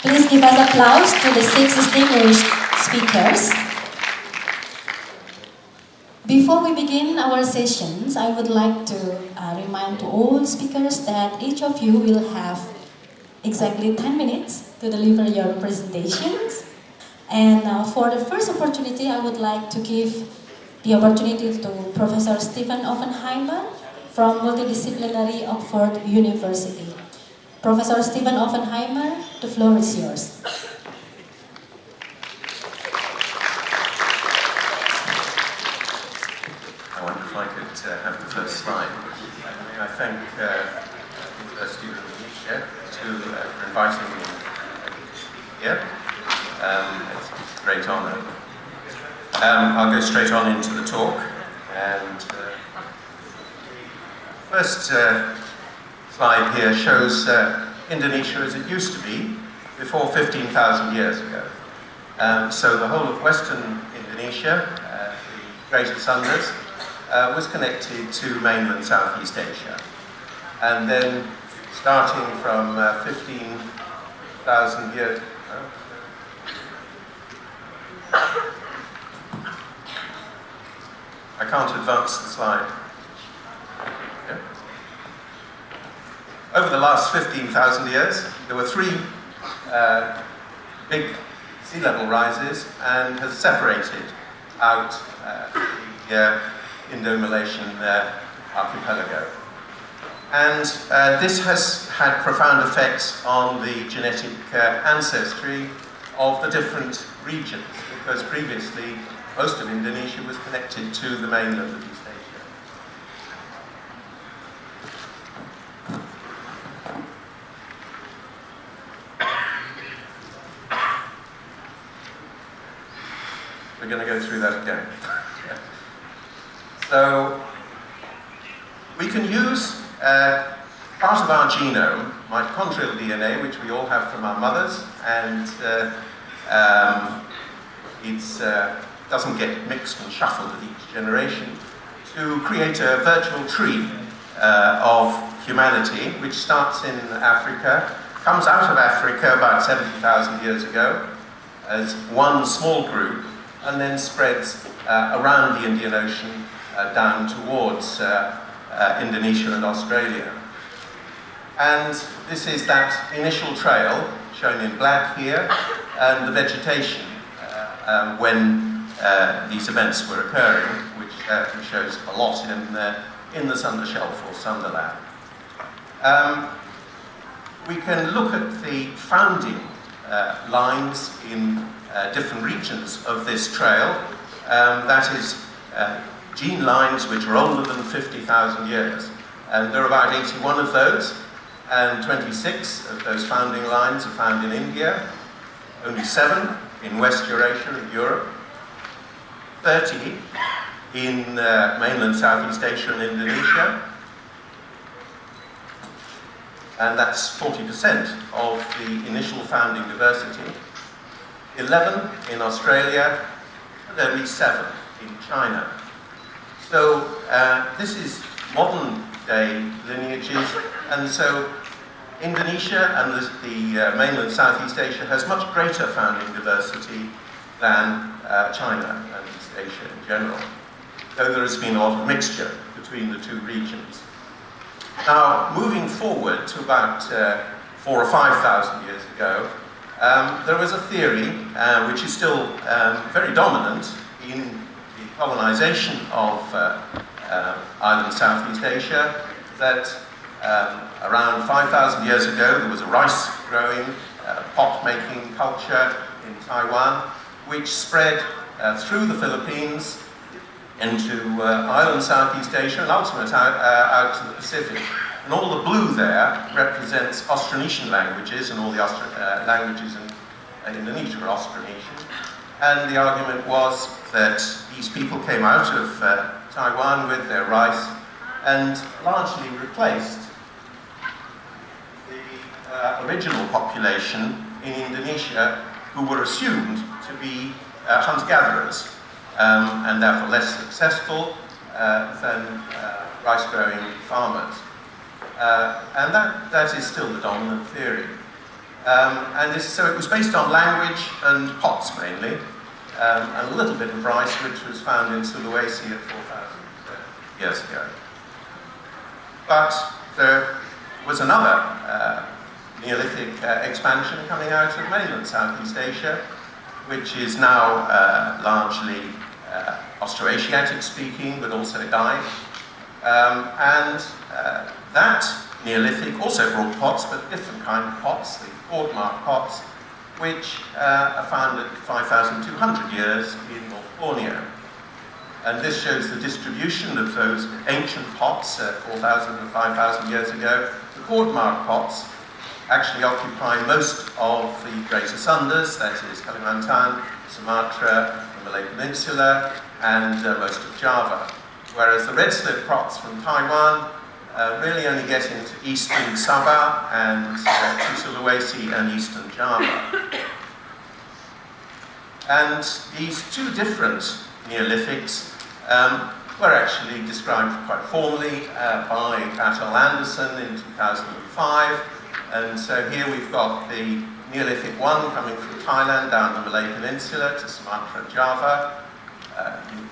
Please give us applause to the 6 distinguished speakers. Before we begin our sessions, I would like to remind to all speakers that each of you will have exactly 10 minutes to deliver your presentations. And for the first opportunity, I would like to give the opportunity to Professor Stephen Oppenheimer from Multidisciplinary Oxford University. Professor Stephen Oppenheimer, the floor is yours. I wonder if I could have the first slide. May I thank the University of Indonesia for inviting me here. It's a great honour. I'll go straight on into the talk. And first slide here shows Indonesia as it used to be before 15,000 years ago. So the whole of Western Indonesia, the Greater Sundas, was connected to mainland Southeast Asia. And then starting from 15,000 years... I can't advance the slide. Yeah. Over the last 15,000 years, there were 3 big sea level rises and has separated out the Indo-Malaysian archipelago. And this has had profound effects on the genetic ancestry of the different regions, because previously most of Indonesia was connected to the mainland of East Asia. We're going to go through that again. So, we can use part of our genome, mitochondrial DNA, which we all have from our mothers, and it doesn't get mixed and shuffled at each generation, to create a virtual tree of humanity, which starts in Africa, comes out of Africa about 70,000 years ago as one small group, and then spreads around the Indian Ocean down towards Indonesia and Australia. And this is that initial trail, shown in black here, and the vegetation when these events were occurring, which shows a lot in the Sunda Shelf or Sundaland. We can look at the founding lines in different regions of this trail. That is gene lines which are older than 50,000 years. And there are about 81 of those, and 26 of those founding lines are found in India, only 7 in West Eurasia and Europe, 30 in mainland Southeast Asia and Indonesia, and that's 40% of the initial founding diversity, 11 in Australia, and only 7 in China. So this is modern day lineages, and so Indonesia and the mainland Southeast Asia has much greater founding diversity than China and East Asia in general, though there has been a lot of mixture between the 2 regions. Now, moving forward to about 4,000 or 5,000 years ago, there was a theory which is still very dominant in the colonization of island Southeast Asia, that around 5,000 years ago there was a rice-growing, pot-making culture in Taiwan, which spread through the Philippines into island Southeast Asia and ultimately out to the Pacific. And all the blue there represents Austronesian languages, and all the languages in Indonesia are Austronesian. And the argument was that these people came out of Taiwan with their rice and largely replaced the original population in Indonesia, who were assumed to be hunter-gatherers, and therefore less successful than rice-growing farmers. And that is still the dominant theory. So it was based on language and pots mainly, and a little bit of rice, which was found in Sulawesi at 4,000 years ago. But there was another Neolithic expansion coming out of mainland Southeast Asia, which is now largely Austroasiatic speaking, but also Dai. That Neolithic also brought pots, but different kind of pots, the cord-mark pots, which are found at 5,200 years in North Borneo. And this shows the distribution of those ancient pots 4,000 and 5,000 years ago. The cord-mark pots actually occupy most of the Greater Sundas, that is Kalimantan, Sumatra, the Malay Peninsula, and most of Java. Whereas the red slip pots from Taiwan really only get into eastern Sabah and to Sulawesi and eastern Java. And these two different Neolithics were actually described quite formally by Atul Anderson in 2005. And so here we've got the Neolithic 1 coming from Thailand down the Malay Peninsula to Sumatra and Java.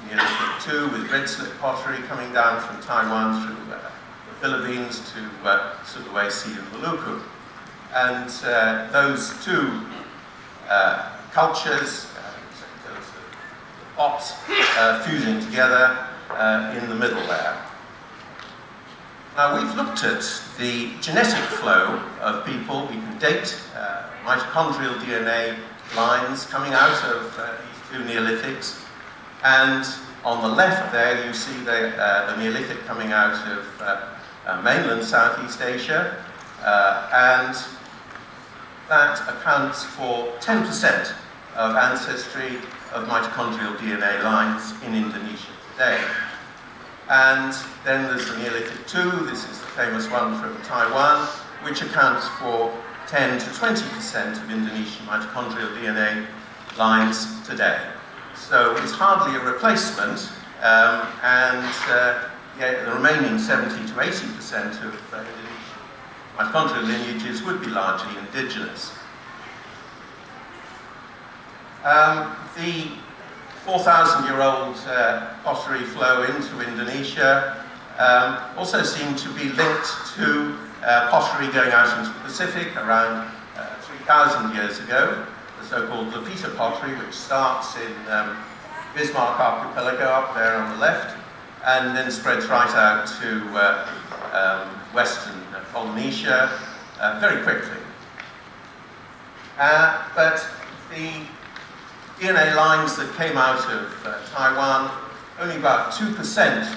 Neolithic 2 with red slip pottery coming down from Taiwan through the Philippines to Sulawesi and Maluku. And those two cultures, those pots, fusing together in the middle there. Now we've looked at the genetic flow of people. We can date mitochondrial DNA lines coming out of these two Neolithics. And on the left there you see the Neolithic coming out of mainland Southeast Asia. And that accounts for 10% of ancestry of mitochondrial DNA lines in Indonesia today. And then there's the Neolithic 2, this is the famous one from Taiwan, which accounts for 10 to 20% of Indonesian mitochondrial DNA lines today. So it's hardly a replacement, the remaining 70 to 80% of Indonesian mitochondrial lineages would be largely indigenous. The 4,000-year-old pottery flow into Indonesia also seemed to be linked to pottery going out into the Pacific around 3,000 years ago, the so-called Lapita pottery, which starts in Bismarck Archipelago up there on the left, and then spreads right out to western Polynesia very quickly. But the DNA lines that came out of Taiwan, only about 2%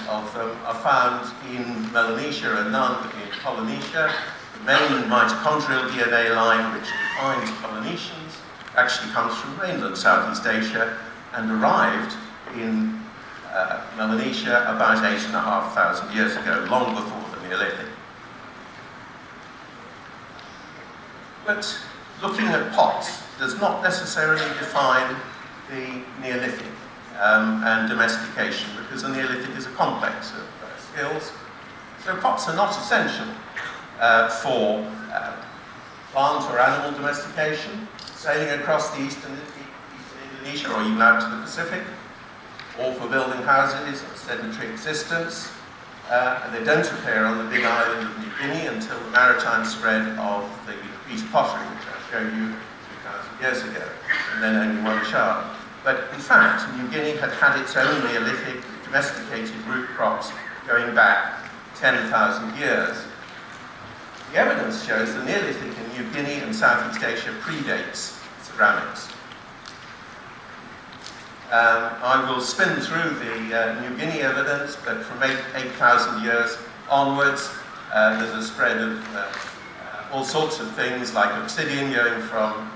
of them are found in Melanesia and none in Polynesia. The main mitochondrial DNA line, which defines Polynesians, actually comes from mainland Southeast Asia and arrived in Melanesia about 8,500 years ago, long before the Neolithic. But looking at pots does not necessarily define the Neolithic and domestication, because the Neolithic is a complex of skills. So pots are not essential for plant or animal domestication, sailing across the eastern Indonesia or even out to the Pacific, or for building houses of sedentary existence. They don't appear on the big island of New Guinea until the maritime spread of the Lapita pottery, which I showed you 2,000 years ago, and then only one shard. But in fact, New Guinea had had its own Neolithic domesticated root crops going back 10,000 years. The evidence shows the Neolithic in New Guinea and Southeast Asia predates ceramics. I will spin through the New Guinea evidence, but from 8,000 years onwards, there's a spread of all sorts of things like obsidian going from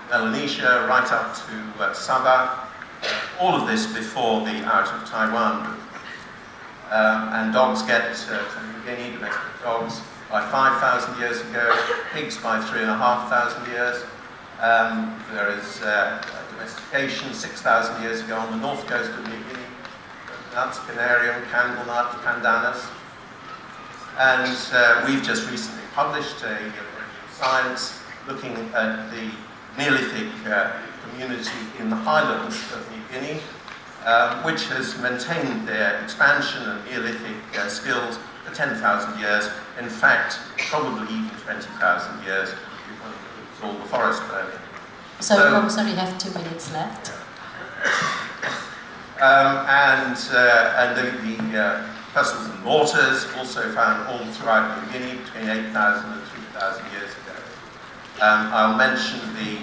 Melanesia right up to Sabah. All of this before the out of Taiwan move. And dogs get from New Guinea, domestic dogs, by 5,000 years ago, pigs by 3,500 years. There is domestication 6,000 years ago on the north coast of New Guinea. Nuts, Canarium, candlenut, pandanus. And we've just recently published a Science looking at the Neolithic community in the highlands of New Guinea, which has maintained their expansion and Neolithic skills for 10,000 years. In fact, probably even 20,000 years, if one includes all the forest burning. Sorry, we have 2 minutes left. And the pestles and mortars also found all throughout New Guinea between 8,000 and 3,000 years ago. I'll mention the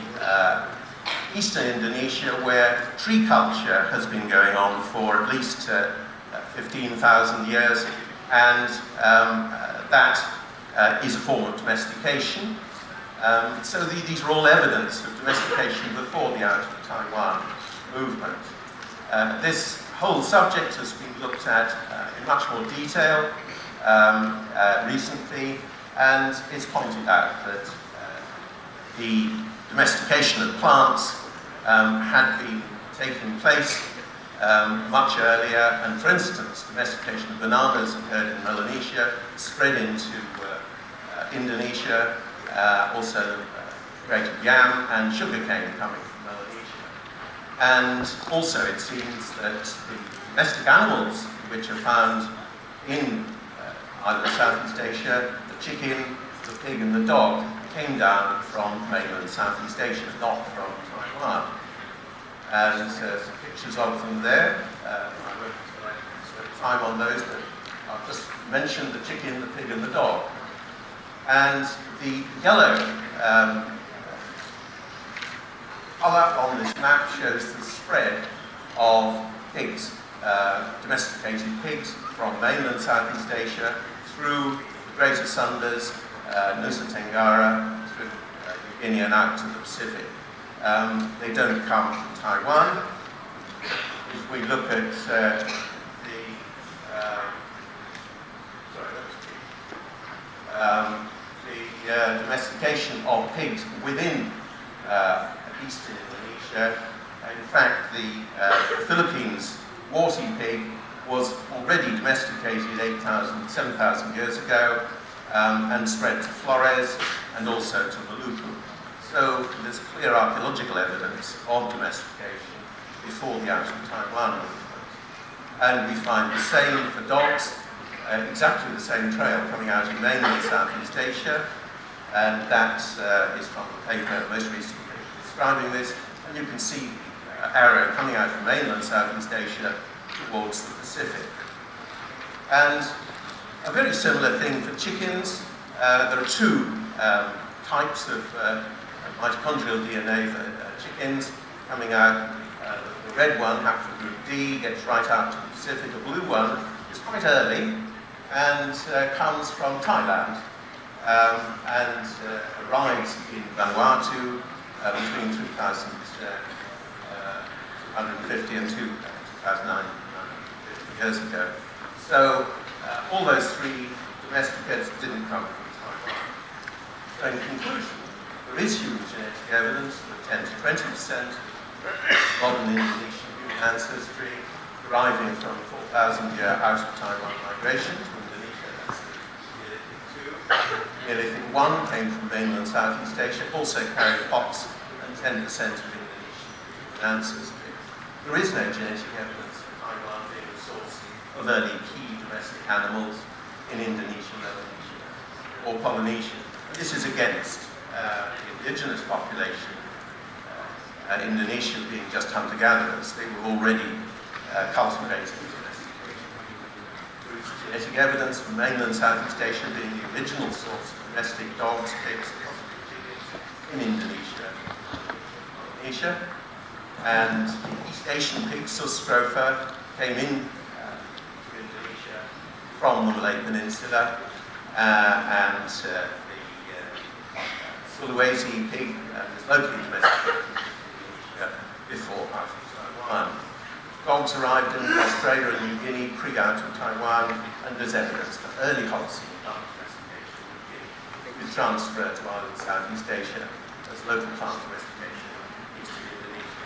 eastern Indonesia, where tree culture has been going on for at least 15,000 years, and that is a form of domestication. So these are all evidence of domestication before the out of Taiwan movement. This whole subject has been looked at in much more detail recently, and it's pointed out that the domestication of plants had been taking place much earlier, and for instance, domestication of bananas occurred in Melanesia, spread into Indonesia, also greater yam and sugarcane coming from Melanesia. And also it seems that the domestic animals which are found in either Southeast Asia, the chicken, the pig and the dog, came down from mainland Southeast Asia, not from Taiwan. And some pictures of them there. I won't spend time on those, but I'll just mention the chicken, the pig and the dog. And the yellow colour on this map shows the spread of pigs, domesticated pigs from mainland Southeast Asia through the Greater Sundas, Nusa Tenggara, through New Guinea and out to the Pacific. They don't come from Taiwan. If we look at the domestication of pigs within eastern Indonesia, in fact, the Philippines warty pig was already domesticated 7,000 years ago, and spread to Flores and also to Maluku. So there's clear archaeological evidence of domestication before the out of Taiwan movement. And we find the same for dogs, exactly the same trail coming out of mainland Southeast Asia, and that is from the paper most recently describing this. And you can see the arrow coming out from mainland Southeast Asia towards the Pacific. And a very similar thing for chickens. There are two types of mitochondrial DNA for chickens coming out. The red one, haplogroup D, gets right out to the Pacific. The blue one is quite early and comes from Thailand and arrives in Vanuatu between 2,150 and 2,950 years ago. So all those three domesticates didn't come from Taiwan. So in conclusion, there is human genetic evidence for 10 to 20% modern Indonesian human ancestry deriving from 4,000-year out of Taiwan migration to Indonesia. That's the Neolithic 1 came from mainland Southeast Asia, also carried pox and 10% of Indonesian ancestry. There is no genetic evidence for Taiwan being a source of early key domestic animals in Indonesia, Melanesia, or Polynesia. And this is against the indigenous population, Indonesia being just hunter-gatherers. They were already cultivating domestication. There is genetic evidence from mainland Southeast Asia being the original source of domestic dogs, pigs, possibly chickens in Indonesia, Indonesia. And the East Asian pig, Suscrofa, came in to Indonesia from the Malay Peninsula, and the Sulawesi pig was locally domesticated before out of Taiwan. Dogs arrived in Australia and New Guinea pre-out of Taiwan, and there's evidence for early Holocene plant domestication in New Guinea, with transfer to island Southeast Asia as local plant domestication in eastern Indonesia.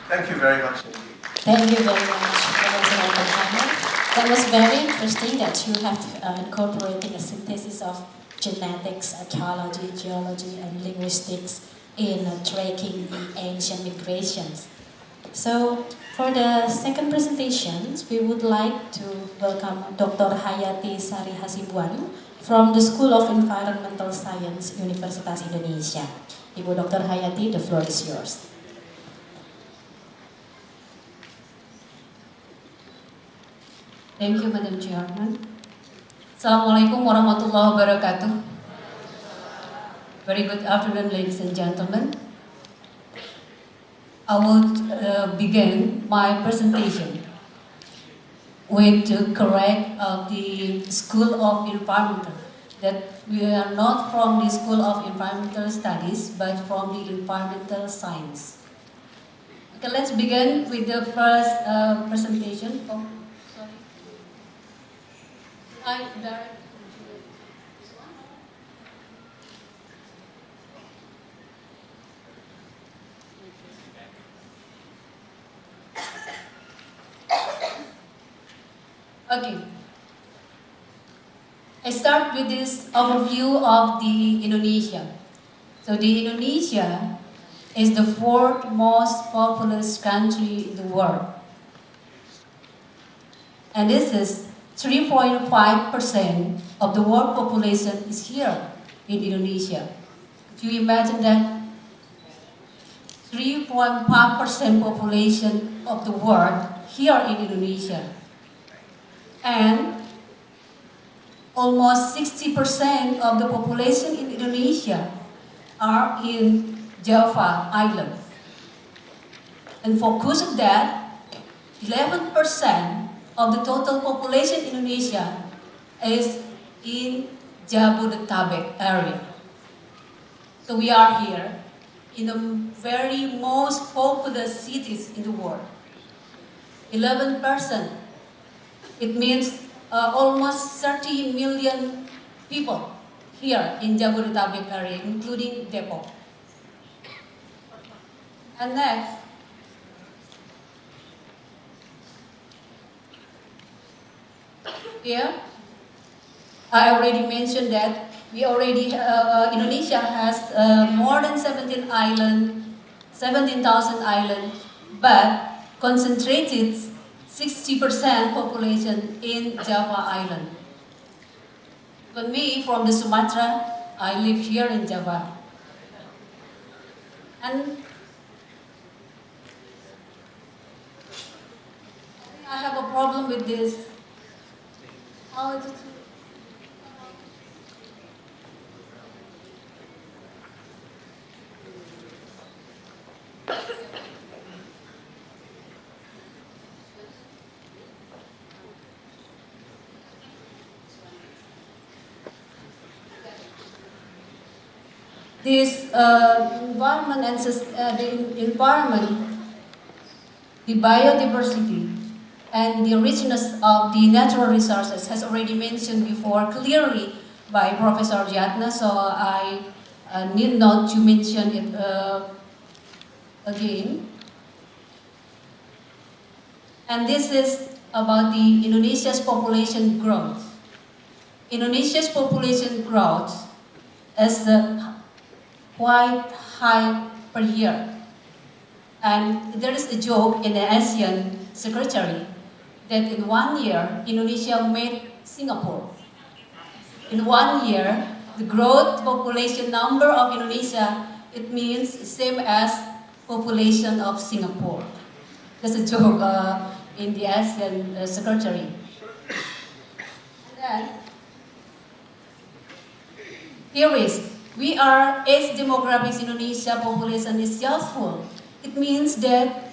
Thank you very much indeed. Thank you very much, Professor Oppenheimer. That was very interesting that you have incorporated a synthesis of genetics, archaeology, geology, and linguistics in tracking the ancient migrations. So, for the second presentations, we would like to welcome Dr. Hayati Sari Hasibuan from the School of Environmental Science, Universitas Indonesia. Ibu Dr. Hayati, the floor is yours. Thank you, Madam Chairman. Assalamualaikum warahmatullahi wabarakatuh. Very good afternoon, ladies and gentlemen. I will begin my presentation with to correct the School of Environmental, that we are not from the School of Environmental Studies, but from the Environmental Science. Okay, let's begin with the first presentation. Oh, sorry. I direct. Okay. I start with this overview of the Indonesia. So the Indonesia is the fourth most populous country in the world. And this is 3.5% of the world population is here in Indonesia. If you imagine that 3.5% population of the world here in Indonesia. And almost 60% of the population in Indonesia are in Java Island. And focus on that, 11% of the total population in Indonesia is in Jabodetabek area. So we are here in the very most populous cities in the world. 11%. It means almost 30 million people here in Jabodetabek area, including Depok. And next, here, I already mentioned that we already, Indonesia has more than 17,000 islands, but concentrated 60% population in Java Island. But me, from the Sumatra, I live here in Java. And I have a problem with this. How is it? This environment and the biodiversity, and the richness of the natural resources has already mentioned before clearly by Professor Jatna, so I need not to mention it again. And this is about the Indonesia's population growth. Indonesia's population growth is quite high per year. And there is a joke in the ASEAN Secretary that in 1 year, Indonesia made Singapore. In 1 year, the growth population number of Indonesia, it means same as population of Singapore. That's a joke in the ASEAN Secretary. And then, here is, we are, age demographics Indonesia population is youthful. It means that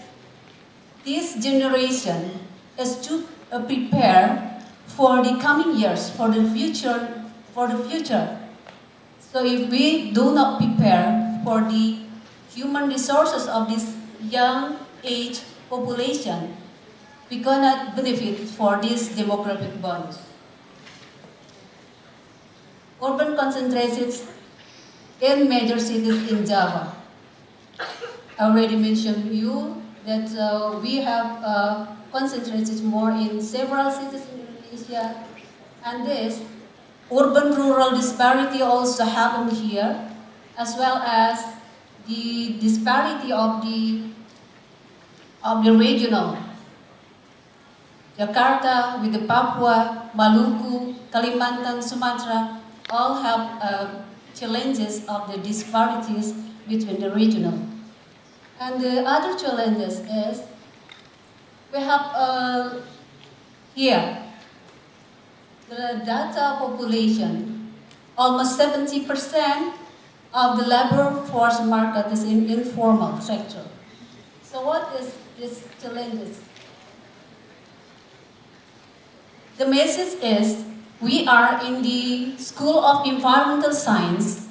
this generation is to prepare for the coming years, for the future. So if we do not prepare for the human resources of this young age population, we cannot benefit for this demographic bonus. Urban concentrations in major cities in Java. I already mentioned you that we have concentrated more in several cities in Indonesia, and this urban-rural disparity also happen here, as well as the disparity of the regional. Jakarta with the Papua, Maluku, Kalimantan, Sumatra all have challenges of the disparities between the regional. And the other challenges is we have here the data population. Almost 70% of the labor force market is in informal sector. So what is this challenges? The message is we are in the School of Environmental Science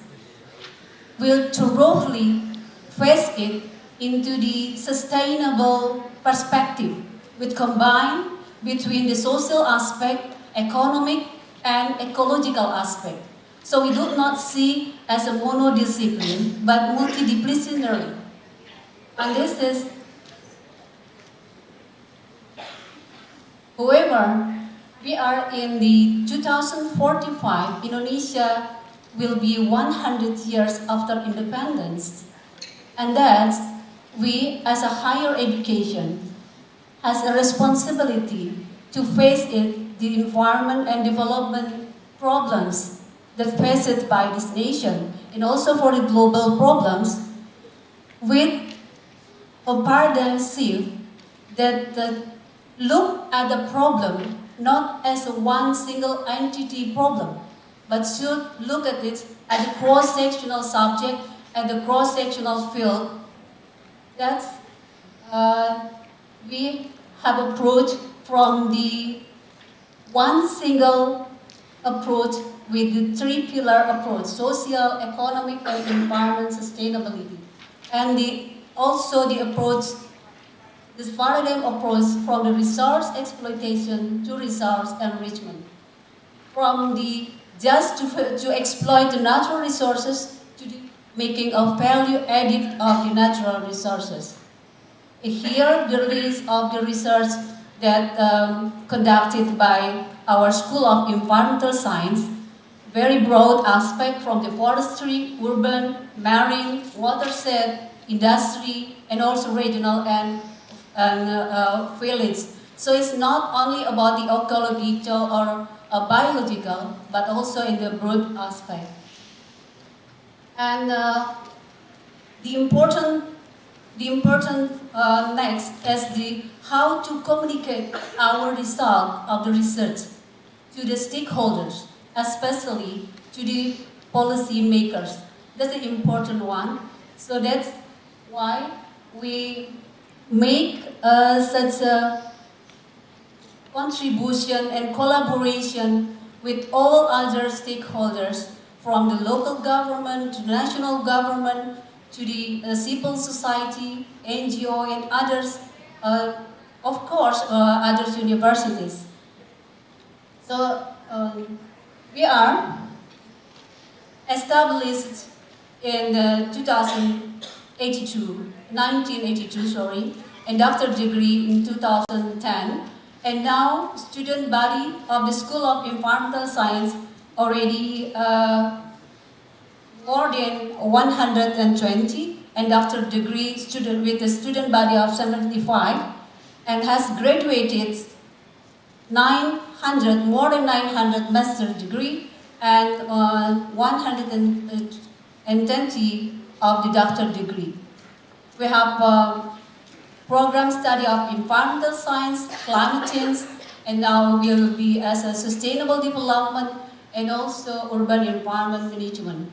will thoroughly face it into the sustainable perspective with combine between the social aspect, economic and ecological aspect. So we do not see as a monodiscipline but multidisciplinary. And this is, however, we are in the 2045, Indonesia will be 100 years after independence. And that's, we as a higher education has a responsibility to face it, the environment and development problems that faced by this nation, and also for the global problems, with a paradigm shift that look at the problem not as a one single entity problem, but should look at it as a cross-sectional subject, at the cross-sectional field that we have approached from the one single approach with the three-pillar approach: social, economic, and environment sustainability. And also the approach, this paradigm approach from the resource exploitation to resource enrichment. From the just to exploit the natural resources to the making of value added of the natural resources. Here, the release of the research that conducted by our School of Environmental Science, very broad aspect from the forestry, urban, marine, watershed, industry, and also regional and village. So it's not only about the ecological or biological, but also in the broad aspect. And the important next is the how to communicate our result of the research to the stakeholders, especially to the policy makers. That's an important one. So that's why we make such a contribution and collaboration with all other stakeholders, from the local government to the national government to the civil society, NGO, and others, of course, other universities. So we are established in 1982, sorry, and doctorate degree in 2010. And now, student body of the School of Environmental Science already more than 120, and doctorate degree student with a student body of 75, and has graduated more than 900 master degree and 120 of the doctorate degree. We have program study of environmental science, climate change, and now will be as a sustainable development and also urban environment management.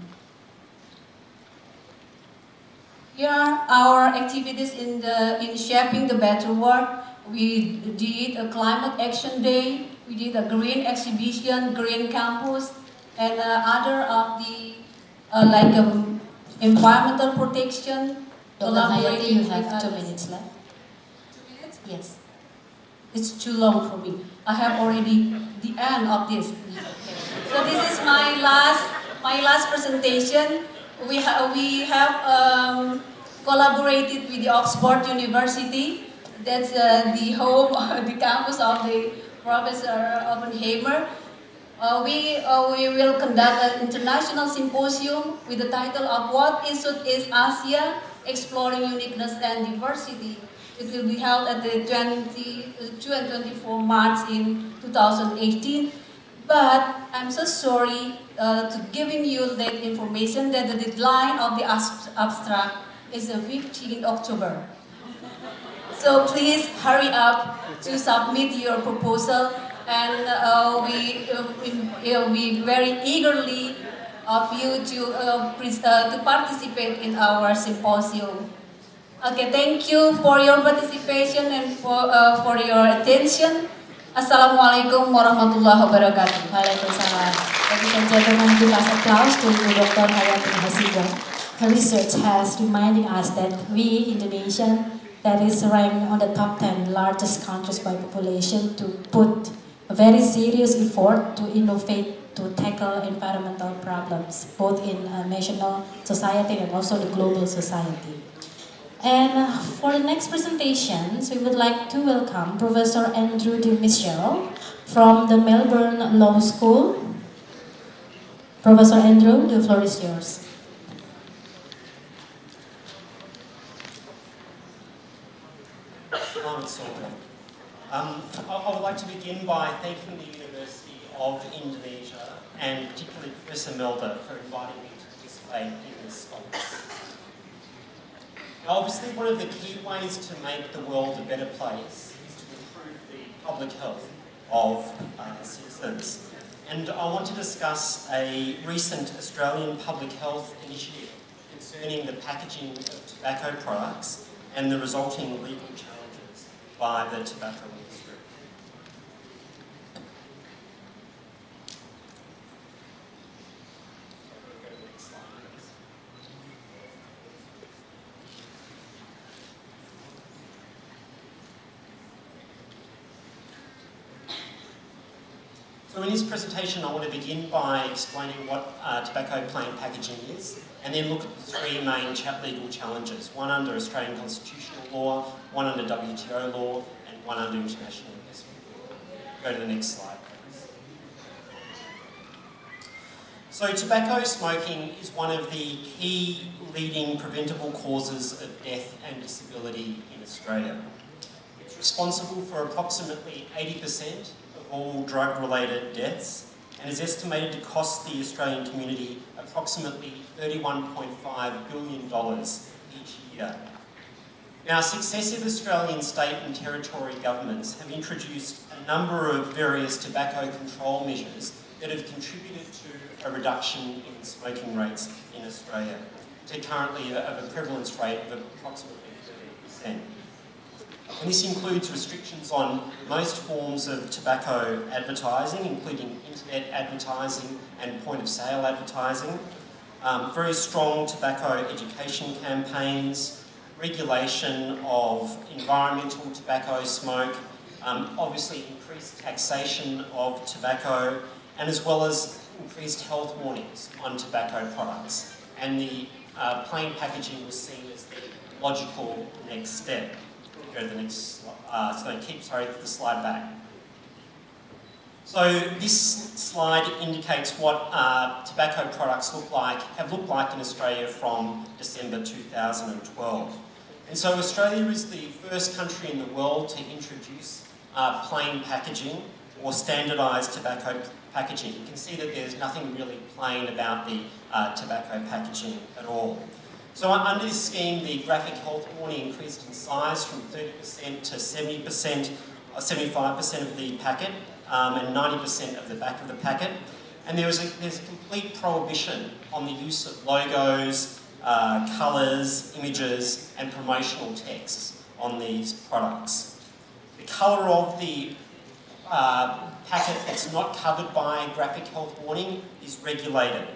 Here are our activities in shaping the better world. We did a climate action day, we did a green exhibition, green campus, and other of the environmental protection. Dr. Hayati, you have 2 minutes left. 2 minutes? Yes. It's too long for me. I have already the end of this. So this is my last presentation. We have collaborated with the Oxford University. That's the home, the campus of the Professor Oppenheimer. we will conduct an international symposium with the title of What is Southeast Asia? Exploring Uniqueness and Diversity. It will be held at the 22 and 24 March in 2018. But I'm so sorry to giving you that information that the deadline of the abstract is the 15th October. So please hurry up to submit your proposal, and we very eagerly of you to participate in our symposium. Okay, thank you for your participation and for your attention. Assalamualaikum warahmatullahi wabarakatuh. Waalaikumsalam. Ladies and gentlemen, give us applause to Dr. Hayati Hasidah. Her research has reminding us that we, Indonesian, that is ranked on the top 10 largest countries by population, to put a very serious effort to innovate, to tackle environmental problems, both in national society and also the global society. And for the next presentations, we would like to welcome Professor Andrew de Michel from the Melbourne Law School. Professor Andrew, the floor is yours. I would like to begin by thanking the University of Indonesia and particularly Professor Melda for inviting me to participate in this conference. Now, obviously, one of the key ways to make the world a better place is to improve the public health of citizens. And I want to discuss a recent Australian public health initiative concerning the packaging of tobacco products and the resulting legal challenges by the tobacco industry. Go to the next slide, please. So in this presentation, I want to begin by explaining what tobacco plain packaging is, and then look at the three main legal challenges, one under Australian constitutional law, one under WTO law, and one under international investment law. Go to the next slide, please. So tobacco smoking is one of the key leading preventable causes of death and disability in Australia. It's responsible for approximately 80% all drug-related deaths, and is estimated to cost the Australian community approximately $31.5 billion each year. Now, successive Australian state and territory governments have introduced a number of various tobacco control measures that have contributed to a reduction in smoking rates in Australia, to currently of a prevalence rate of approximately 30%. And this includes restrictions on most forms of tobacco advertising, including internet advertising and point-of-sale advertising, very strong tobacco education campaigns, regulation of environmental tobacco smoke, obviously increased taxation of tobacco, and as well as increased health warnings on tobacco products. And the plain packaging was seen as the logical next step. Go to the next slide. The slide back. So this slide indicates what tobacco products have looked like in Australia from December 2012. And so Australia is the first country in the world to introduce plain packaging or standardised tobacco packaging. You can see that there's nothing really plain about the tobacco packaging at all. So under this scheme, the graphic health warning increased in size from 30% to 70%, or 75% of the packet, and 90% of the back of the packet. And there's a complete prohibition on the use of logos, colours, images, and promotional texts on these products. The colour of the packet that's not covered by graphic health warning is regulated.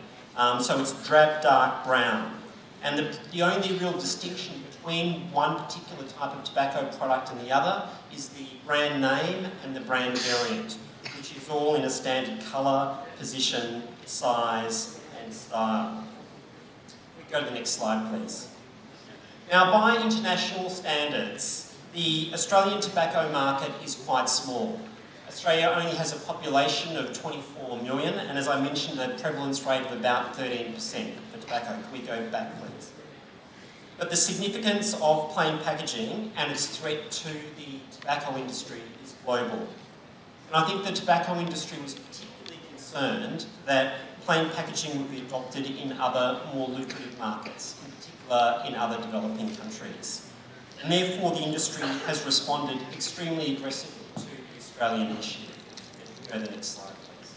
So it's drab dark brown. And the only real distinction between one particular type of tobacco product and the other is the brand name and the brand variant, which is all in a standard colour, position, size, and style. We go to the next slide, please. Now, by international standards, the Australian tobacco market is quite small. Australia only has a population of 24 million, and as I mentioned, a prevalence rate of about 13% for tobacco. Can we go back, please? But the significance of plain packaging and its threat to the tobacco industry is global. And I think the tobacco industry was particularly concerned that plain packaging would be adopted in other more lucrative markets, in particular in other developing countries. And therefore the industry has responded extremely aggressively to the Australian initiative. Go to the next slide, please.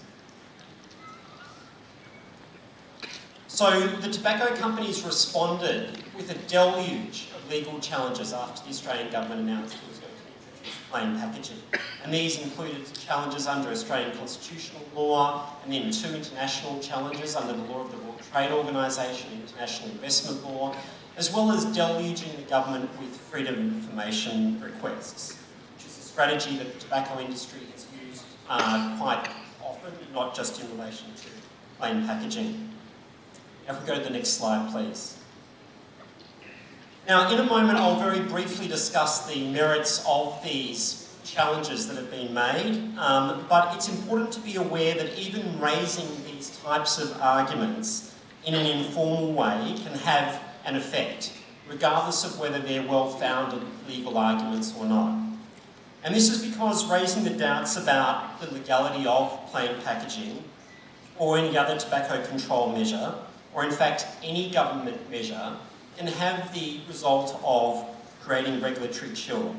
So the tobacco companies responded with a deluge of legal challenges after the Australian government announced it was going to introduce plain packaging. And these included challenges under Australian constitutional law, and then 2 international challenges under the law of the World Trade Organisation, international investment law, as well as deluging the government with freedom of information requests, which is a strategy that the tobacco industry has used quite often, not just in relation to plain packaging. Now, if we go to the next slide, please. Now, in a moment, I'll very briefly discuss the merits of these challenges that have been made, but it's important to be aware that even raising these types of arguments in an informal way can have an effect, regardless of whether they're well-founded legal arguments or not. And this is because raising the doubts about the legality of plain packaging or any other tobacco control measure, or in fact any government measure, can have the result of creating regulatory chill.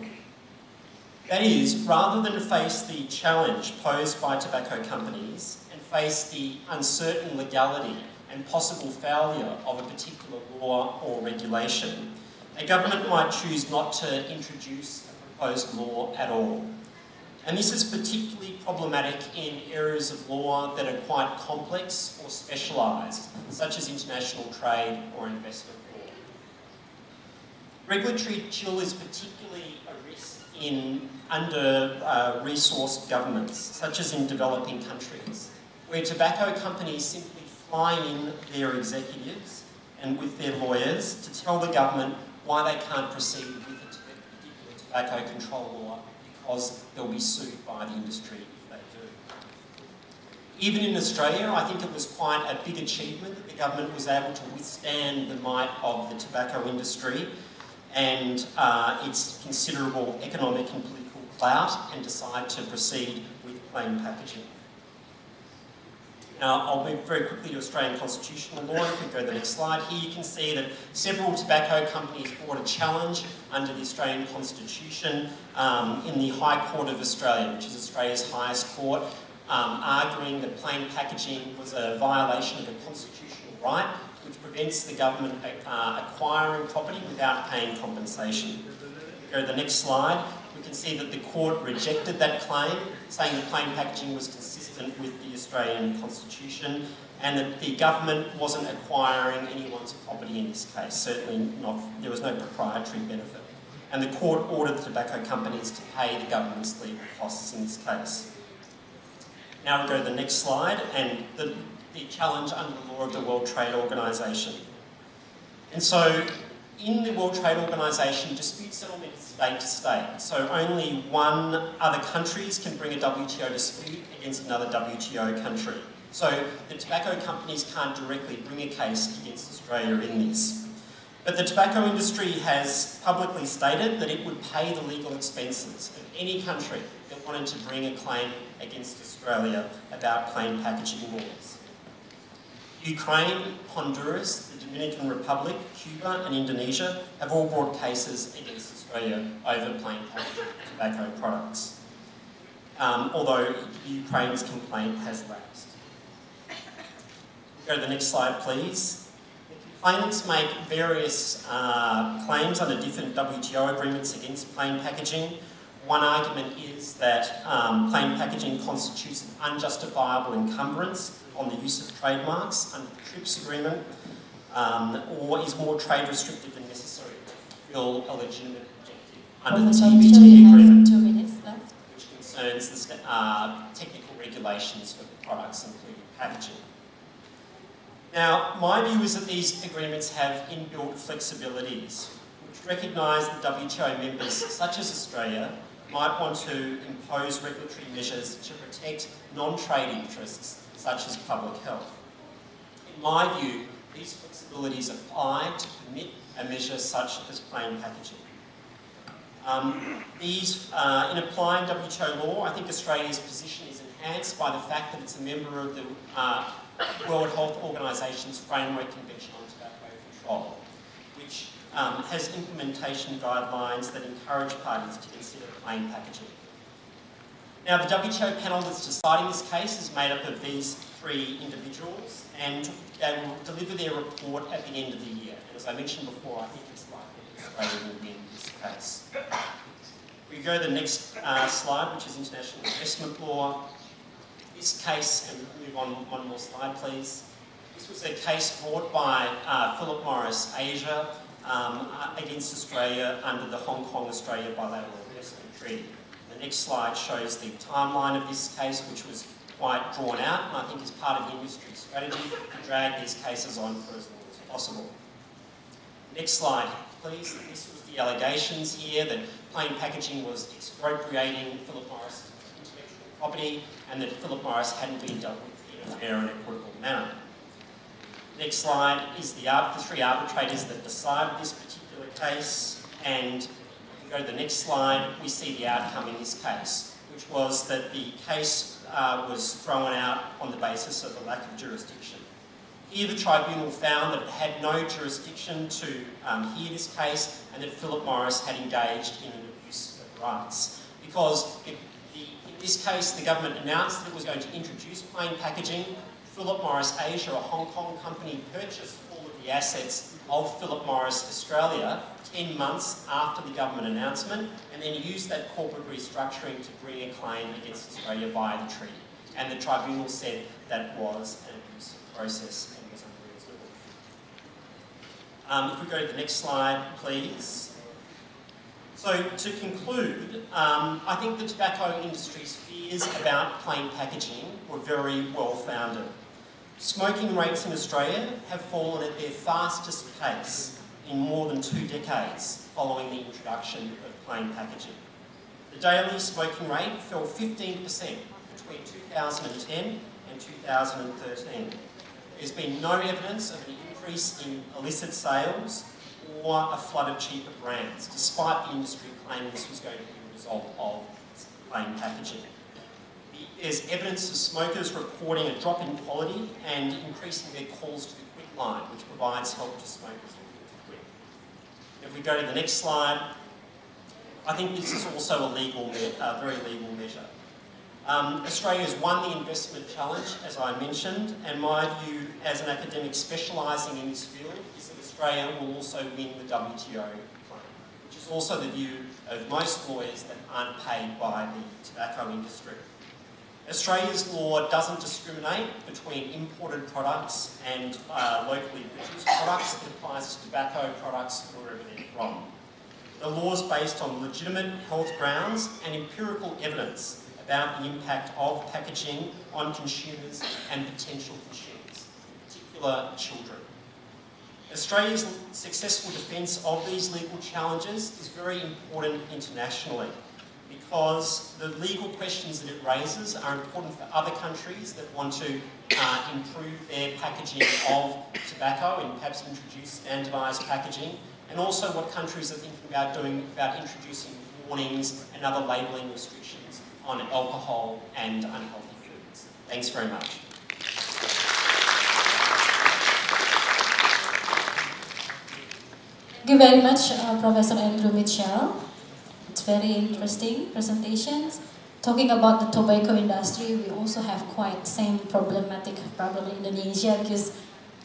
That is, rather than face the challenge posed by tobacco companies and face the uncertain legality and possible failure of a particular law or regulation, a government might choose not to introduce a proposed law at all. And this is particularly problematic in areas of law that are quite complex or specialised, such as international trade or investment law. Regulatory chill is particularly a risk in under-resourced governments, such as in developing countries, where tobacco companies simply fly in their executives and with their lawyers to tell the government why they can't proceed with a particular tobacco control law because they'll be sued by the industry if they do. Even in Australia, I think it was quite a big achievement that the government was able to withstand the might of the tobacco industry and its considerable economic and political clout and decide to proceed with plain packaging. Now, I'll move very quickly to Australian constitutional law. If we go to the next slide, here you can see that several tobacco companies brought a challenge under the Australian Constitution in the High Court of Australia, which is Australia's highest court, arguing that plain packaging was a violation of a constitutional right, which prevents the government acquiring property without paying compensation. If we go to the next slide, we can see that the court rejected that claim, saying that plain packaging was consistent with the Australian Constitution and that the government wasn't acquiring anyone's property in this case, certainly not, there was no proprietary benefit. And the court ordered the tobacco companies to pay the government's legal costs in this case. Now we go to the next slide, and the challenge under the law of the World Trade Organisation. And so, in the World Trade Organisation, dispute settlement is state to state. So only one other countries can bring a WTO dispute against another WTO country. So the tobacco companies can't directly bring a case against Australia in this. But the tobacco industry has publicly stated that it would pay the legal expenses of any country that wanted to bring a claim against Australia about plain packaging laws. Ukraine, Honduras, the Dominican Republic, Cuba and Indonesia have all brought cases against Australia over plain packaging tobacco products, although Ukraine's complaint has lapsed. Go to the next slide, please. The complainants make various claims under different WTO agreements against plain packaging. One argument is that plain packaging constitutes an unjustifiable encumbrance on the use of trademarks under the TRIPS agreement, or is more trade restrictive than necessary to fulfill a legitimate objective under the TBT agreement, 2 minutes left, which concerns the technical regulations for the products, including packaging. Now, my view is that these agreements have inbuilt flexibilities, which recognise that WTO members, such as Australia, might want to impose regulatory measures to protect non-trade interests, such as public health. In my view, these flexibilities apply to permit a measure such as plain packaging. In applying WTO law, I think Australia's position is enhanced by the fact that it's a member of the World Health Organisation's Framework Convention on Tobacco Control, which has implementation guidelines that encourage parties to consider plain packaging. Now, the WTO panel that's deciding this case is made up of these 3 individuals, and they will deliver their report at the end of the year. And as I mentioned before, I think it's likely that Australia will win this case. We go to the next slide, which is international investment law. This case, and move on one more slide, please. This was a case brought by Philip Morris Asia against Australia under the Hong Kong-Australia Bilateral Investment Treaty. The next slide shows the timeline of this case, which was quite drawn out, and I think is part of the industry strategy to drag these cases on for as long as possible. Next slide, please. This was the allegations here that plain packaging was expropriating Philip Morris' intellectual property and that Philip Morris hadn't been dealt with in a fair and equitable manner. Next slide is the 3 arbitrators that decided this particular case, and if we go to the next slide, we see the outcome in this case, which was that the case was thrown out on the basis of a lack of jurisdiction. Here the tribunal found that it had no jurisdiction to hear this case and that Philip Morris had engaged in an abuse of rights. Because in this case the government announced that it was going to introduce plain packaging. Philip Morris Asia, a Hong Kong company, purchased all of the assets of Philip Morris Australia 10 months after the government announcement, and then used that corporate restructuring to bring a claim against Australia via the treaty. And the tribunal said that was an abusive process and was unreasonable. If we go to the next slide, please. So to conclude, I think the tobacco industry's fears about plain packaging were very well founded. Smoking rates in Australia have fallen at their fastest pace in more than 2 decades following the introduction of plain packaging. The daily smoking rate fell 15% between 2010 and 2013. There's been no evidence of an increase in illicit sales or a flood of cheaper brands, despite the industry claiming this was going to be a result of plain packaging. There's evidence of smokers reporting a drop in quality and increasing their calls to the quit line, which provides help to smokers looking to quit. If we go to the next slide, I think this is also a very legal measure. Australia has won the investment challenge, as I mentioned, and my view as an academic specialising in this field is that Australia will also win the WTO claim, which is also the view of most lawyers that aren't paid by the tobacco industry. Australia's law doesn't discriminate between imported products and locally produced products. It applies to tobacco products wherever they're from. The law is based on legitimate health grounds and empirical evidence about the impact of packaging on consumers and potential consumers, in particular children. Australia's successful defence of these legal challenges is very important internationally, because the legal questions that it raises are important for other countries that want to improve their packaging of tobacco and perhaps introduce standardised packaging, and also what countries are thinking about doing about introducing warnings and other labelling restrictions on alcohol and unhealthy foods. Thanks very much. Thank you very much, Professor Andrew Mitchell. It's very interesting presentations. Talking about the tobacco industry, we also have quite same problematic problem in Indonesia, because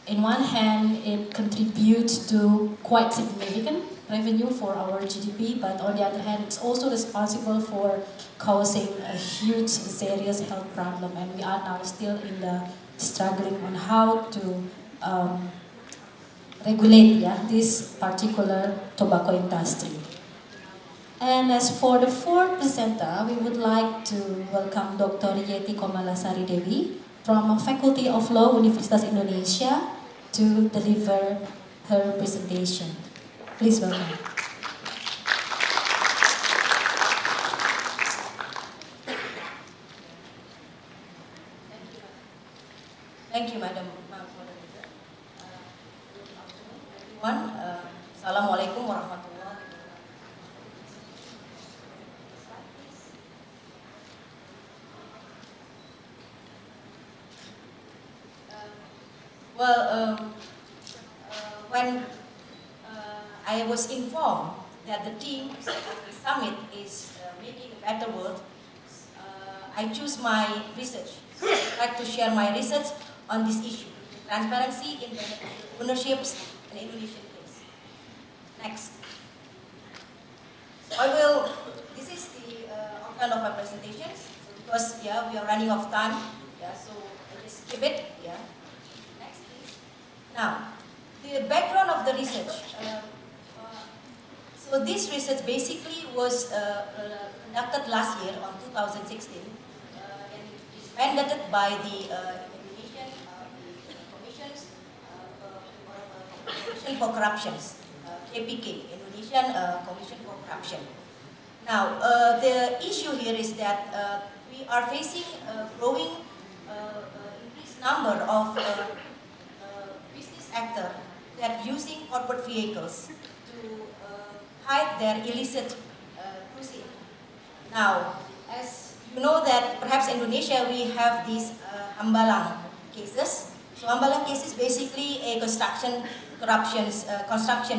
in one hand it contributes to quite significant revenue for our GDP, but on the other hand it's also responsible for causing a huge serious health problem, and we are now still in the struggling on how to regulate this particular tobacco industry. And as for the fourth presenter, we would like to welcome Dr. Yeti Komalasari Dewi from Faculty of Law, Universitas Indonesia, to deliver her presentation. Please welcome. Thank you, Madam Moderator. Good afternoon, everyone. Assalamualaikum warahmatullahi wabarakatuh. When I was informed that the team of the summit is making a better world, I choose my research. I'd like to share my research on this issue, transparency in beneficial ownerships in Indonesian case. Next. This is the outline of my presentation, because we are running out of time, so I just skip it, Next, please. Now, the background of the research. So this research basically was conducted last year on 2016, and is mandated by the Indonesian Commission for Corruptions, KPK, Indonesian Commission for Corruption. Now, the issue here is that we are facing a growing increased number of business actors that using corporate vehicles to hide their illicit cruising. Now, as you know that perhaps in Indonesia we have these hambalang cases. So hambalang case is basically a construction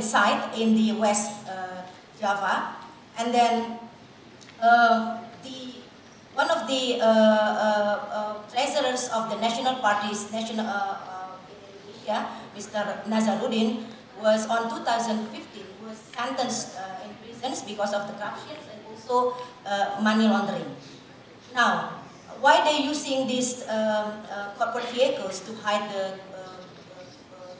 site in the West Java, and then one of the treasurers of the national parties, in Indonesia, Mr. Nazaruddin, was on 2015 was sentenced in prisons because of the corruption and also money laundering. Now, why they using these corporate vehicles to hide the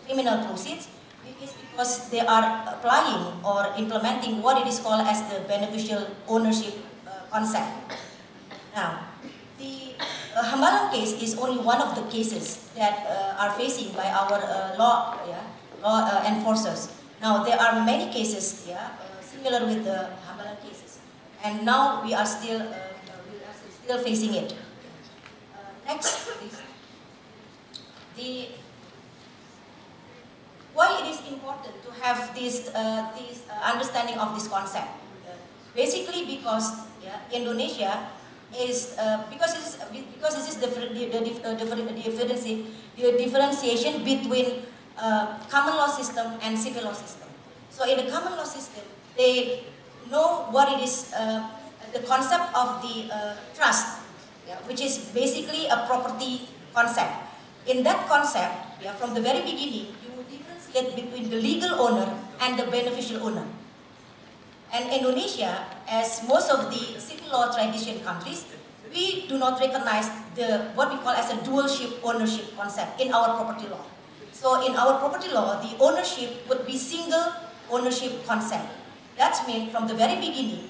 criminal proceeds? It is because they are applying or implementing what it is called as the beneficial ownership concept. Now, the hambalang case is only one of the cases that are facing by our law enforcers. Now, there are many cases similar with the hambalang cases, and now we are still facing it. Next, please. Why it is important to have this understanding of this concept? Basically, because Indonesia is because this is the differentiation between common law system and civil law system. So in the common law system, they know what it is, the concept of the trust, which is basically a property concept. In that concept, from the very beginning, you would differentiate between the legal owner and the beneficial owner. And Indonesia, as most of the civil law tradition countries, we do not recognize what we call as a dual ownership concept in our property law. So in our property law, the ownership would be single ownership concept. That means from the very beginning,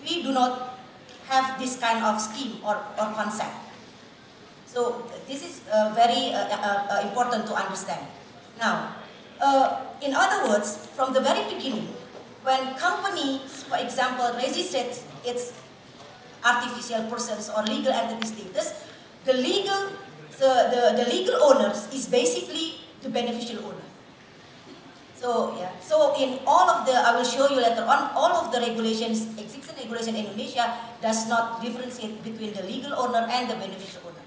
we do not have this kind of scheme or concept. So this is very important to understand. Now, in other words, from the very beginning, when companies, for example, registered its artificial persons or legal entity status, the legal owners is basically the beneficial owner. So so in all of the, I will show you later on, all of the regulations, existing regulation in Indonesia does not differentiate between the legal owner and the beneficial owner.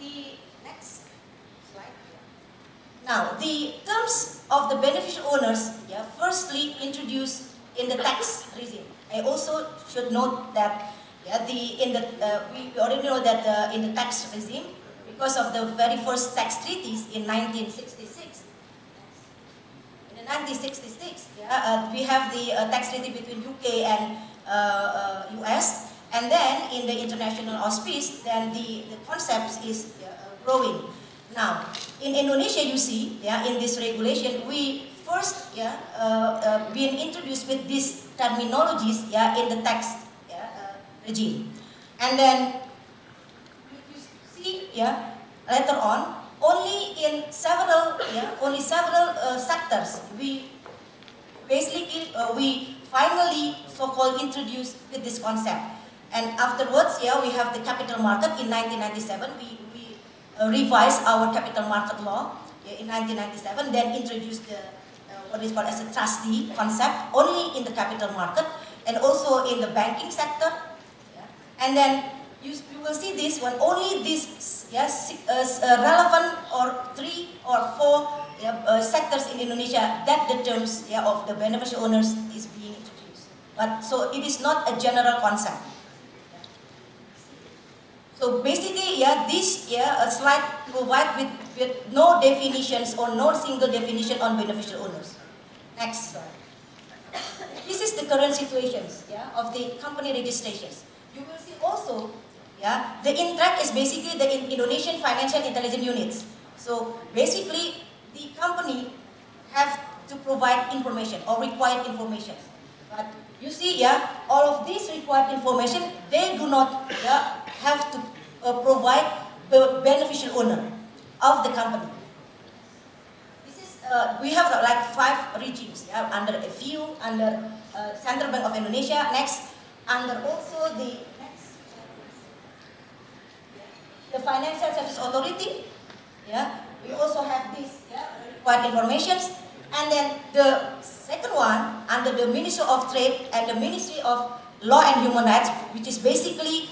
The next slide. Now, the terms of the beneficial owners, firstly introduced in the tax regime. I also should note that we already know that in the tax regime, because of the very first tax treaties in 1966. In the 1966, we have the tax treaty between UK and US, and then in the international auspice, then the concept is growing. Now, in Indonesia, you see, in this regulation, we first being introduced with these terminologies in the tax regime, and then you see later on only in several sectors we basically we finally so-called introduced with this concept. And afterwards, yeah, we have the capital market in 1997. We revised our capital market law in 1997, then introduced the what is called as a trustee concept only in the capital market and also in the banking sector. Yeah. And then you will see this one, only these relevant or 3 or 4 sectors in Indonesia that the terms of the beneficial owners is being introduced. But so it is not a general concept. So basically, this slide provide with no definitions or no single definition on beneficial owners. Next slide. This is the current situations of the company registrations. You will see also, the INTRAC is basically the Indonesian Financial Intelligence Units. So basically, the company have to provide information or required information. But you see, all of this required information, they do not have to provide the beneficial owner of the company. This is we have like 5 regimes under FU, under Central Bank of Indonesia, next under also the Financial Services Authority. We also have this required information, and then the second one under the Ministry of Trade and the Ministry of Law and Human Rights, which is basically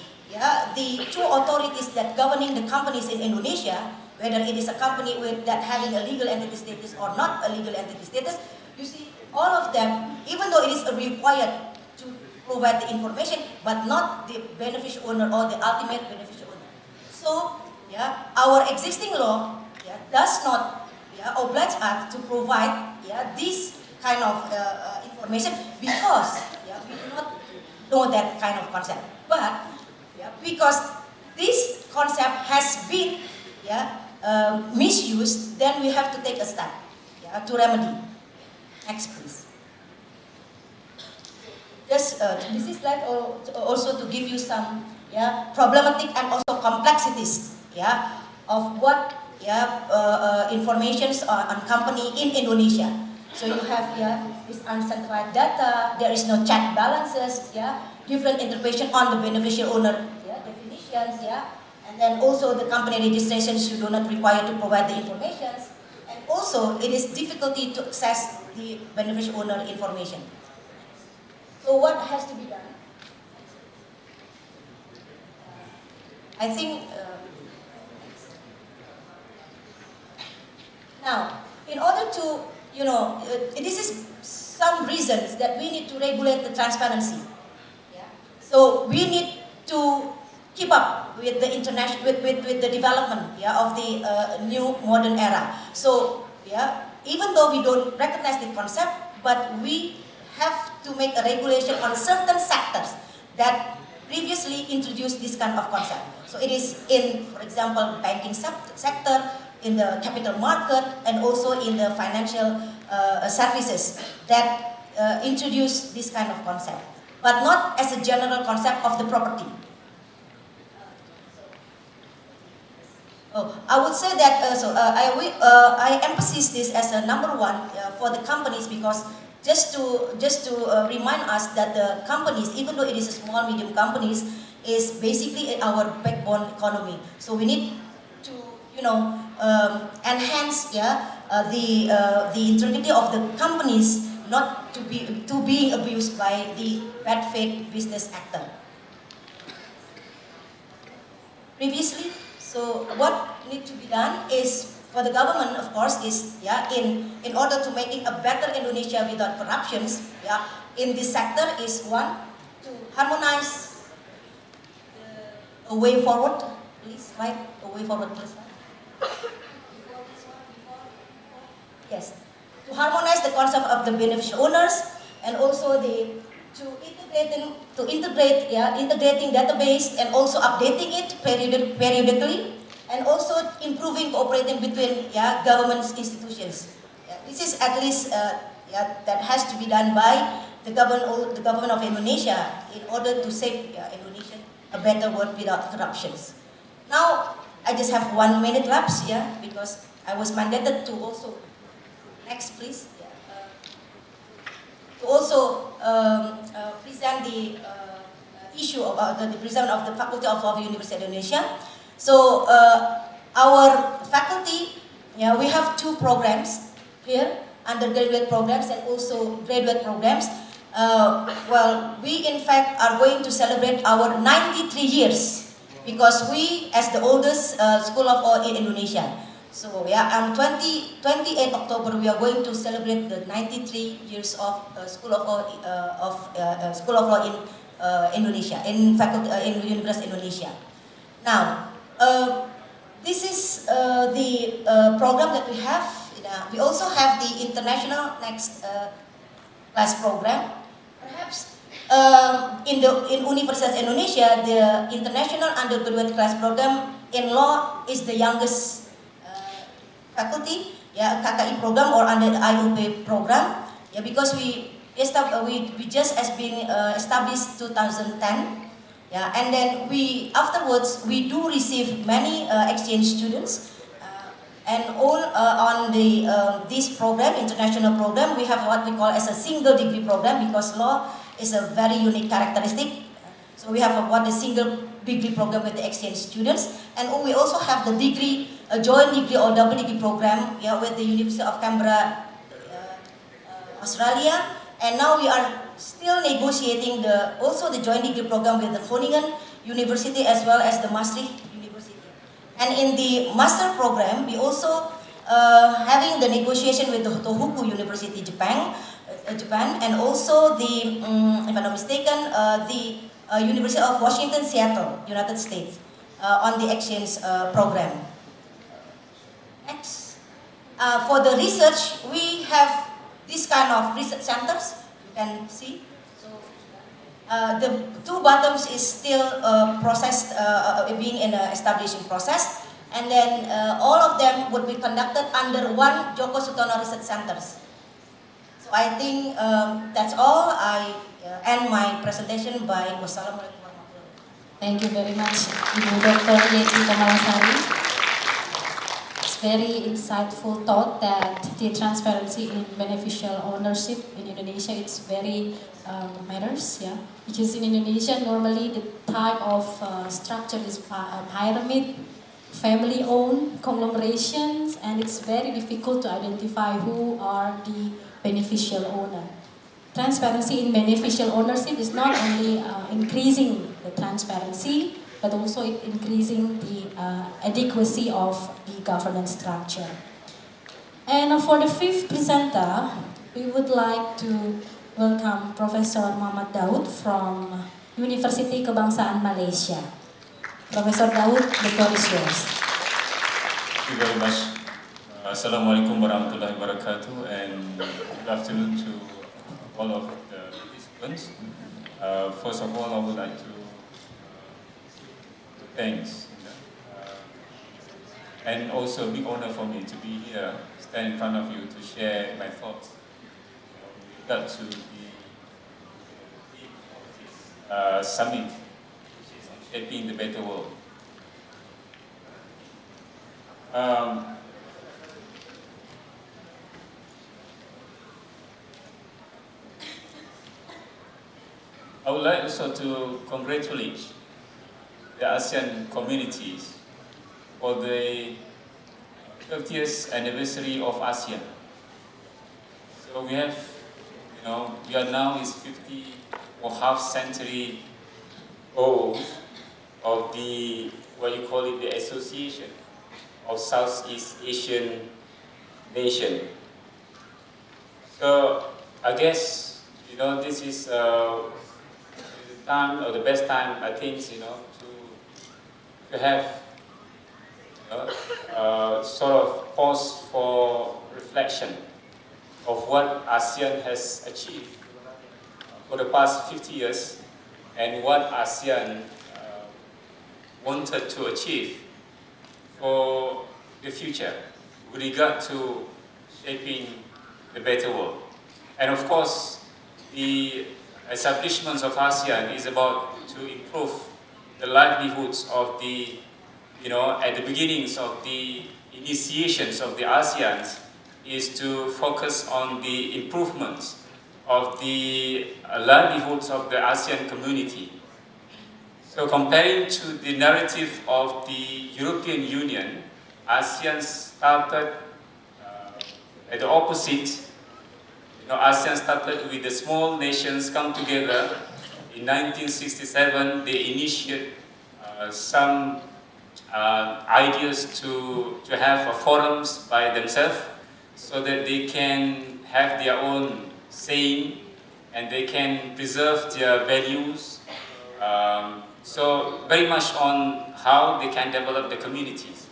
the 2 authorities that governing the companies in Indonesia, whether it is a company that having a legal entity status or not a legal entity status. You see, all of them, even though it is required to provide the information, but not the beneficial owner or the ultimate beneficial owner. So, our existing law does not oblige us to provide this kind of information because we do not know that kind of concept. But because this concept has been misused, then we have to take a step to remedy. Next, please. Just this is like also to give you some problematic and also complexities of what informations on company in Indonesia. So you have this uncentralized data. There is no check balances. Different interpretation on the beneficial owner definitions. And then also the company registrations you do not require to provide the information. And also it is difficulty to access the beneficial owner information. So what has to be done? I think now in order to this is some reasons that we need to regulate the transparency. So we need to keep up with the international with the development of the new modern era. So even though we don't recognize the concept, but we have to make a regulation on certain sectors that previously introduced this kind of concept. So it is in, for example, banking sector, in the capital market, and also in the financial services that introduce this kind of concept, but not as a general concept of the property. I would say that I emphasize this as a number 1 for the companies because just to remind us that the companies, even though it is a small medium companies, is basically our backbone economy. So we need to enhance the integrity of the companies, not to being abused by the bad faith business actor. Previously, so what needs to be done is for the government, of course, is in order to make it a better Indonesia without corruptions, in this sector is 1 to harmonize a way forward. Please, right? A way forward, please. Yes, to harmonize the concept of the beneficial owners and also integrating database and also updating it periodically. And also improving cooperating between government institutions. This is at least that has to be done by the government of Indonesia in order to save Indonesia a better world without corruptions. Now I just have 1 minute lapse because I was mandated to also next please to also present the issue about the president of the Faculty of Law of University of Indonesia. So our faculty, yeah, we have two programs here, undergraduate programs and also graduate programs. Well, we in fact are going to celebrate our 93 years because we, as the oldest School of Law in Indonesia. So yeah, on 28 October we are going to celebrate the 93 years of School of Law in Indonesia, in faculty in Universitas Indonesia. Now, this is the program that we have. We also have the international next class program. Perhaps in Universitas Indonesia, the international undergraduate class program in law is the youngest faculty, yeah, KKI program or under the IOP program, yeah, because we just has been established 2010, yeah, and then afterwards we do receive many exchange students, and all on the this program, international program, we have what we call as a single degree program because law is a very unique characteristic. So we have a single degree program with the exchange students, and we also have the degree, a joint degree or double degree program, yeah, with the University of Canberra, Australia, and now we are still negotiating also the joint degree program with the Groningen University as well as the Maastricht University. And in the master program, we also having the negotiation with the Tohoku University, Japan, and also the, if I'm not mistaken, the University of Washington, Seattle, United States, on the exchange program. Next. For the research, we have this kind of research centers, you can see. So, the two bottoms is still processed, being in an establishing process, and then all of them would be conducted under one Joko Sutono Research Centers. So I think that's all. I end my presentation by wassalamualaikum warahmatullahi wabarakatuh. Thank you very much, Ibu Dr. Yeti Kamalasari. It's very insightful thought that the transparency in beneficial ownership in Indonesia, it's very matters, yeah. Because in Indonesia, normally the type of structure is pyramid, family-owned conglomerations, and it's very difficult to identify who are the beneficial owner. Transparency in beneficial ownership is not only increasing the transparency, but also increasing the adequacy of the governance structure. And for the fifth presenter, we would like to welcome Professor Muhammad Daud from University Kebangsaan Malaysia. Professor Daud, the floor is yours. Thank you very much. Assalamualaikum warahmatullahi wabarakatuh, and good afternoon to all of the participants. First of all, I would like to thanks, and also a big honor for me to be here, stand in front of you to share my thoughts with regard to the theme of this summit, which is on shaping the better world. I would like also to congratulate the ASEAN communities for the 50th anniversary of ASEAN. So we have, we are now is 50 or half century old of the, what you call it, the Association of Southeast Asian Nation. So I guess, this is the time or the best time, I think, to have sort of pause for reflection of what ASEAN has achieved for the past 50 years and what ASEAN wanted to achieve for the future with regard to shaping the better world. And of course, the establishments of ASEAN is about to improve the livelihoods of the, at the beginnings of the initiations of the ASEAN is to focus on the improvements of the livelihoods of the ASEAN community. So comparing to the narrative of the European Union, ASEAN started at the opposite. ASEAN started with the small nations come together. In 1967, they initiated some ideas to have forums by themselves so that they can have their own saying and they can preserve their values. So very much on how they can develop the communities.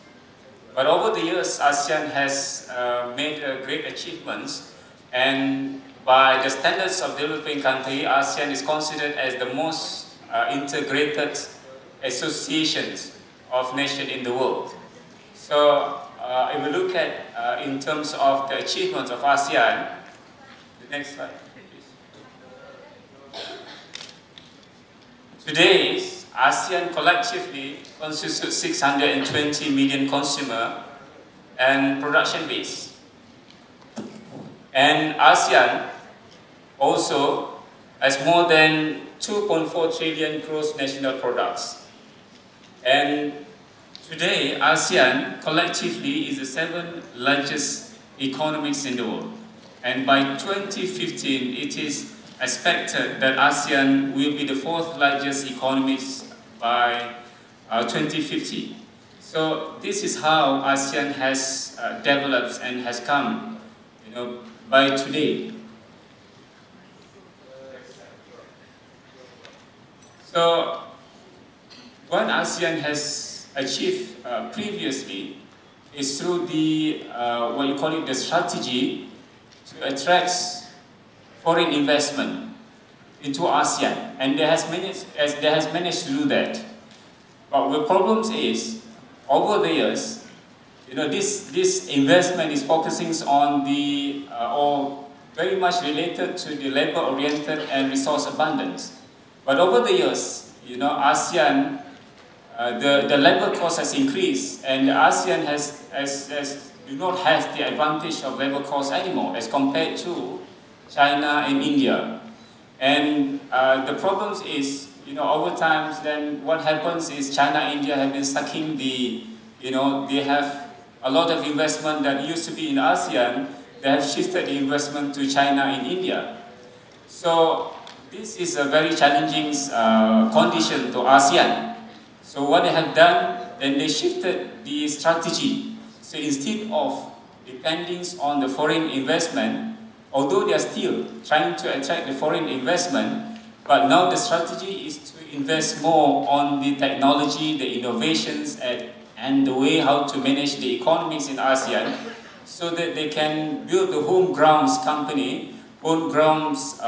But over the years, ASEAN has made great achievements, and by the standards of developing country, ASEAN is considered as the most integrated associations of nations in the world. So if we look at in terms of the achievements of ASEAN, the next slide, please. Today, ASEAN collectively constitutes 620 million consumer and production base. And ASEAN also has more than 2.4 trillion gross national products. And today, ASEAN collectively is the 7th largest economies in the world. And by 2015, it is expected that ASEAN will be the 4th largest economies by 2050. So this is how ASEAN has developed and has come, by today. So what ASEAN has achieved previously is through the what you call it the strategy to attract foreign investment into ASEAN, and they has managed to do that. But the problem is, over the years, this investment is focusing on the or very much related to the labor-oriented and resource abundance. But over the years, ASEAN, the labor cost has increased, and ASEAN has do not have the advantage of labor cost anymore as compared to China and India. And the problem is, over time, then what happens is China and India have been sucking the, they have a lot of investment that used to be in ASEAN, they have shifted the investment to China and India. So this is a very challenging condition to ASEAN. So what they have done, then they shifted the strategy. So instead of depending on the foreign investment, although they are still trying to attract the foreign investment, but now the strategy is to invest more on the technology, the innovations, and the way how to manage the economies in ASEAN, so that they can build the home grounds company, home grounds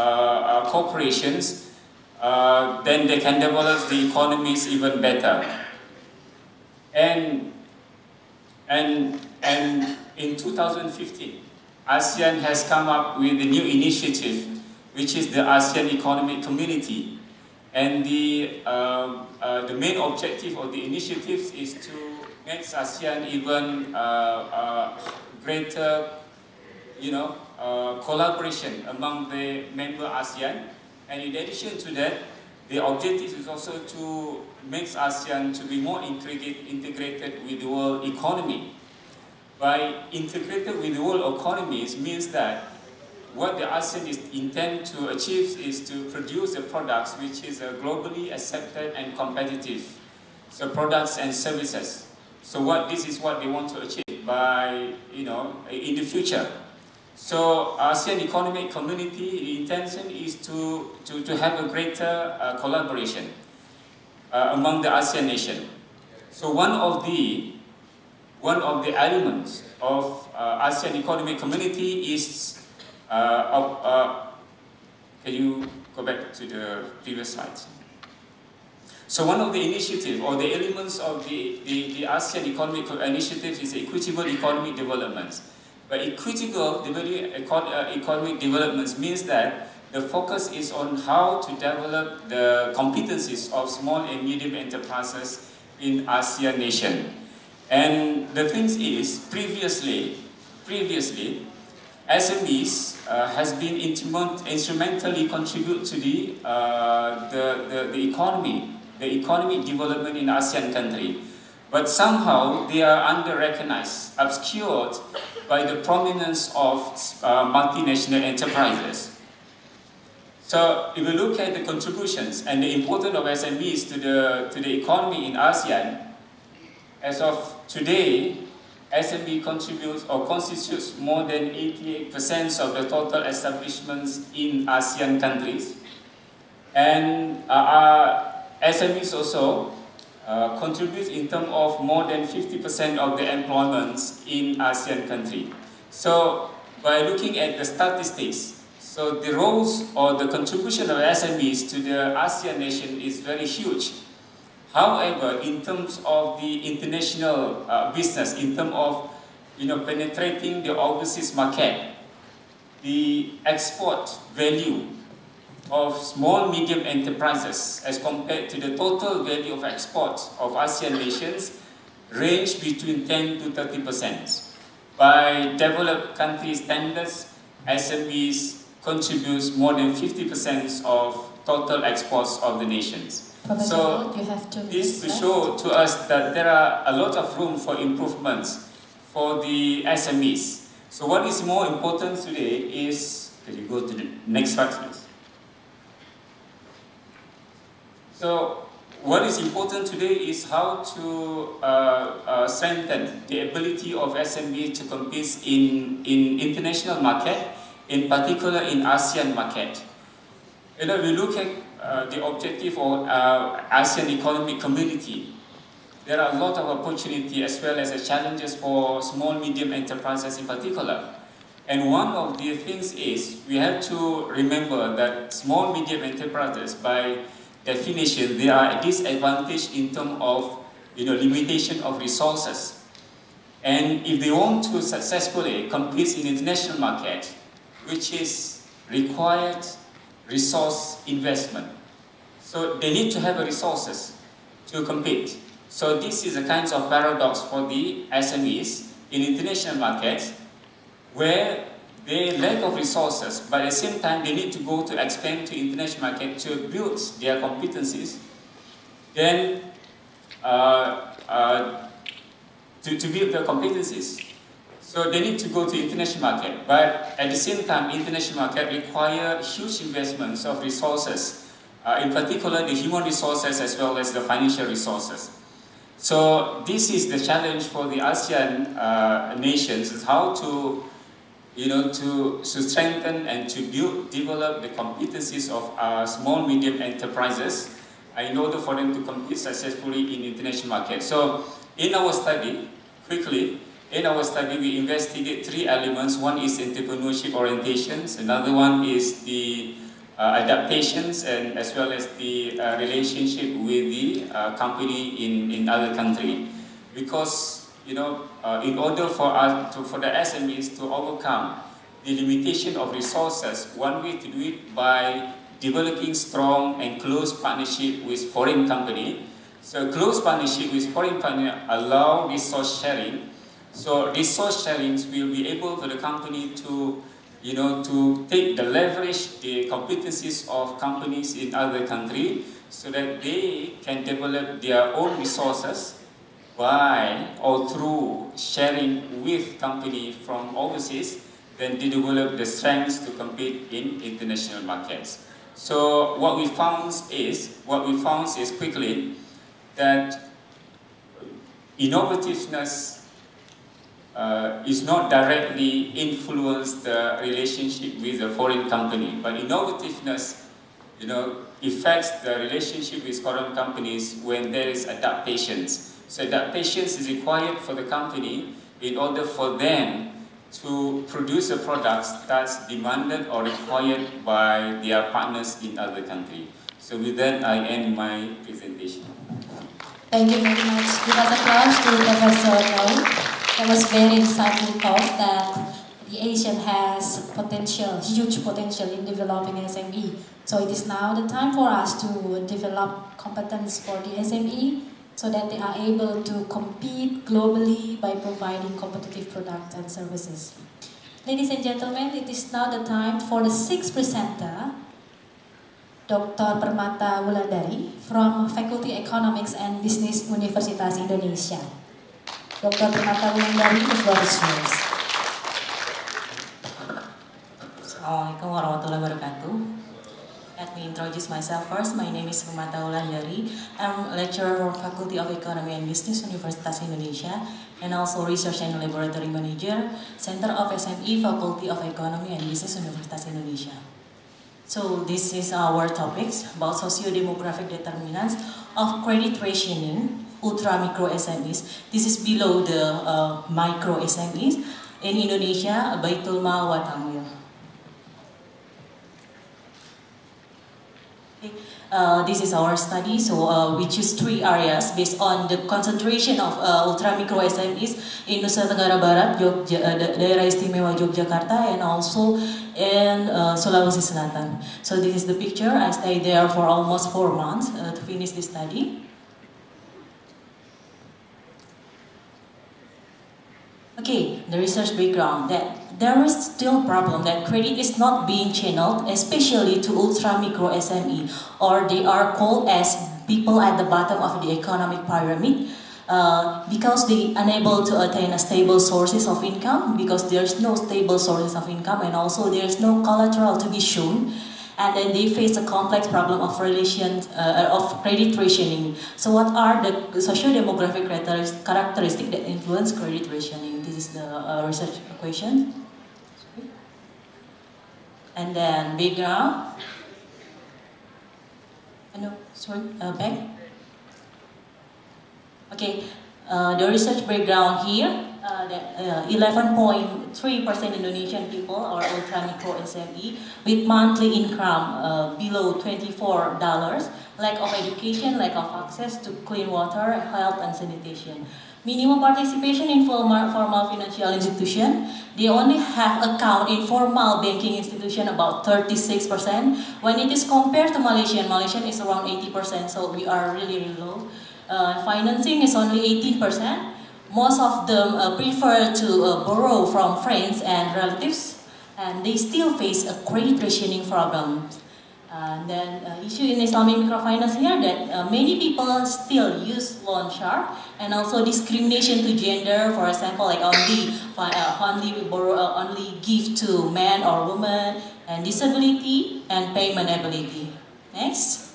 corporations, then they can develop the economies even better. And in 2015, ASEAN has come up with a new initiative, which is the ASEAN Economic Community. And the main objective of the initiative is to make ASEAN even greater, collaboration among the member ASEAN. And in addition to that, the objective is also to make ASEAN to be more integrated with the world economy. By integrated with the world economies means that what the ASEAN is intend to achieve is to produce the products which is globally accepted and competitive. So products and services. So this is what they want to achieve by, in the future. So ASEAN Economic Community, the intention is to have a greater collaboration among the ASEAN nation. So one of the elements of ASEAN Economic Community is, can you go back to the previous slides? So one of the initiatives or the elements of the ASEAN Economic Initiative is equitable economic development. But equitable economic development means that the focus is on how to develop the competencies of small and medium enterprises in ASEAN nation. And the thing is, previously, SMEs has been instrumentally contribute to the economy the economic development in ASEAN country, but somehow they are under-recognized, obscured by the prominence of multinational enterprises. So if we look at the contributions and the importance of SMEs to the economy in ASEAN, as of today, SME contributes or constitutes more than 88% of the total establishments in ASEAN countries. And SMEs also contribute in terms of more than 50% of the employments in ASEAN country. So by looking at the statistics, so the roles or the contribution of SMEs to the ASEAN nation is very huge. However, in terms of the international business, in terms of penetrating the overseas market, the export value of small medium enterprises as compared to the total value of exports of ASEAN nations range between 10 to 30%. By developed country standards, SMEs contributes more than 50% of total exports of the nations. So this to show to us that there are a lot of room for improvements for the SMEs. So what is more important today is, can you go to the next slide please? So what is important today is how to strengthen the ability of SME to compete in international market, in particular in ASEAN market. We look at the objective of ASEAN Economic Community. There are a lot of opportunity as well as the challenges for small medium enterprises in particular. And one of the things is we have to remember that small medium enterprises, by definition, they are disadvantaged in terms of limitation of resources. And if they want to successfully compete in international market, which is required resource investment. So they need to have resources to compete. So this is a kind of paradox for the SMEs in international markets where they lack of resources, but at the same time they need to go to expand to international market to build their competencies, then to build their competencies. So they need to go to international market, but at the same time, international market require huge investments of resources, in particular the human resources as well as the financial resources. So this is the challenge for the ASEAN nations, is how to, to strengthen and to develop the competencies of small medium enterprises in order for them to compete successfully in international market. So in our study, quickly. In our study, we investigate three elements. One is entrepreneurship orientations, another one is the adaptations, and as well as the relationship with the company in other country. Because in order for the SMEs to overcome the limitation of resources, one way to do it by developing strong and close partnership with foreign company. So close partnership with foreign company allow resource sharing. So resource sharings will be able for the company to, to take the leverage, the competencies of companies in other country, so that they can develop their own resources by or through sharing with company from overseas. Then they develop the strengths to compete in international markets. So what we found is quickly that innovativeness is not directly influence the relationship with the foreign company, but innovativeness, affects the relationship with foreign companies when there is adaptations. So adaptations is required for the company in order for them to produce the products that's demanded or required by their partners in other countries. So with that, I end my presentation. Thank you very much. Give us applause to Professor Rao. That was very insightful talk that the Asian has potential, huge potential in developing SME. So it is now the time for us to develop competence for the SME so that they are able to compete globally by providing competitive products and services. Ladies and gentlemen, it is now the time for the sixth presenter. Dr. Permata Wulandari from Faculty Economics and Business Universitas Indonesia. Dr. Permata Wulandari, the floor is yours. Assalamualaikum warahmatullahi wabarakatuh. Let me introduce myself first. My name is Permata Wulandari. I'm a lecturer from Faculty of Economy and Business Universitas Indonesia and also Research and Laboratory Manager, Center of SME, Faculty of Economy and Business Universitas Indonesia. So this is our topics about socio-demographic determinants of credit rationing, ultra micro SMEs. This is below the micro SMEs in Indonesia, Baitul Mal wa Tamwil. This is our study, so we choose 3 areas based on the concentration of ultra micro SMEs in Nusa Tenggara Barat, Daerah Istimewa Yogyakarta, and also in Sulawesi Selatan. So this is the picture. I stayed there for almost 4 months to finish this study. Okay, the research background, that there is still problem that credit is not being channeled, especially to ultra micro SME, or they are called as people at the bottom of the economic pyramid, because they unable to attain a stable sources of income, because there's no stable sources of income, and also there's no collateral to be shown. And then they face a complex problem of relations of credit rationing. So what are the socio-demographic characteristics that influence credit rationing? This is the research question. And then background. Back. Okay, the research background here. 11.3% Indonesian people are ultra micro SME with monthly income below $24, lack of education, lack of access to clean water, health and sanitation. Minimum participation in formal financial institution. They only have account in formal banking institution about 36%. When it is compared to Malaysian is around 80%, so we are really low. Financing is only 18%. Most of them prefer to borrow from friends and relatives, and they still face a credit rationing problem. And then issue in Islamic microfinance here that many people still use loan shark, and also discrimination to gender. For example, like only give to man or woman, and disability and payment ability. Next.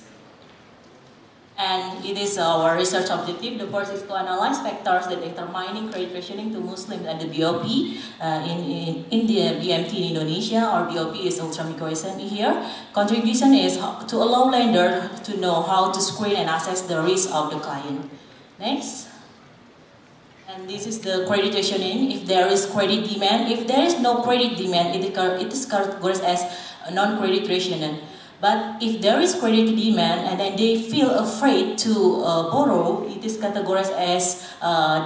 And it is our research objective. The first is to analyze factors that determining credit rationing to Muslims and the BOP in the BMT in Indonesia, or BOP is ultra micro SME here. Contribution is to allow lender to know how to screen and assess the risk of the client. Next. And this is the credit rationing. If there is credit demand, if there is no credit demand, it is categorized as non-credit rationing. But if there is credit demand and then they feel afraid to borrow, it is categorized as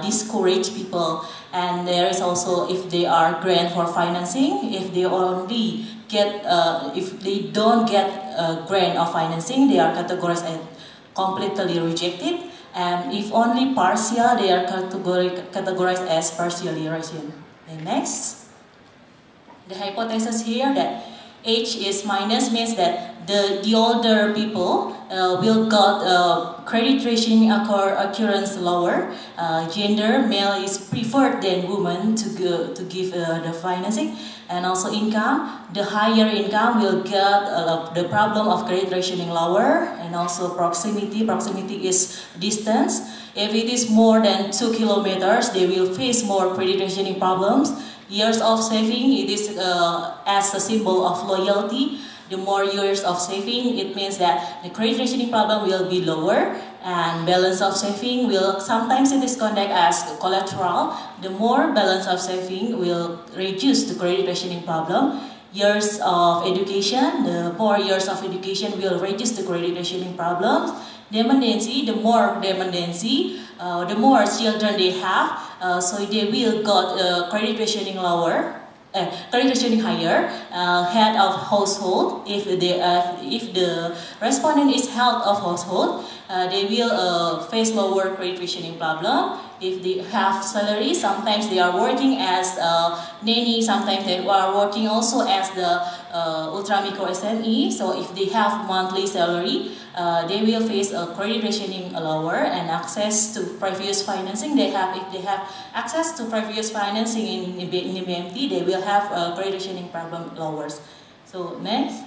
discouraged people. And there is also if they are grant for financing, if they only get, if they don't get a grant of financing, they are categorized as completely rejected. And if only partial, they are categorized as partially rationed. And next, the hypothesis here that age is minus means that the older people will got credit rationing occurrence lower. Gender, male is preferred than woman to give the financing, and also income. The higher income will get the problem of credit rationing lower, and also proximity. Proximity is distance. If it is more than 2 kilometers, they will face more credit rationing problems. Years of saving, it is as a symbol of loyalty. The more years of saving, it means that the credit rationing problem will be lower, and balance of saving will sometimes it is conducted as collateral. The more balance of saving will reduce the credit rationing problem. Years of education, the more years of education will reduce the credit rationing problems. Dependency, the more dependency, the more children they have, so they will got credit rationing lower. Credit rationing higher, head of household. If the respondent is head of household, they will face lower credit rationing problem. if they have salary, sometimes they are working as a nanny, sometimes they are working also as the ultra micro SME. So if they have monthly salary, they will face a credit rationing lower and access to previous financing. If they have access to previous financing in the BMT, they will have a credit rationing problem lowers. So next.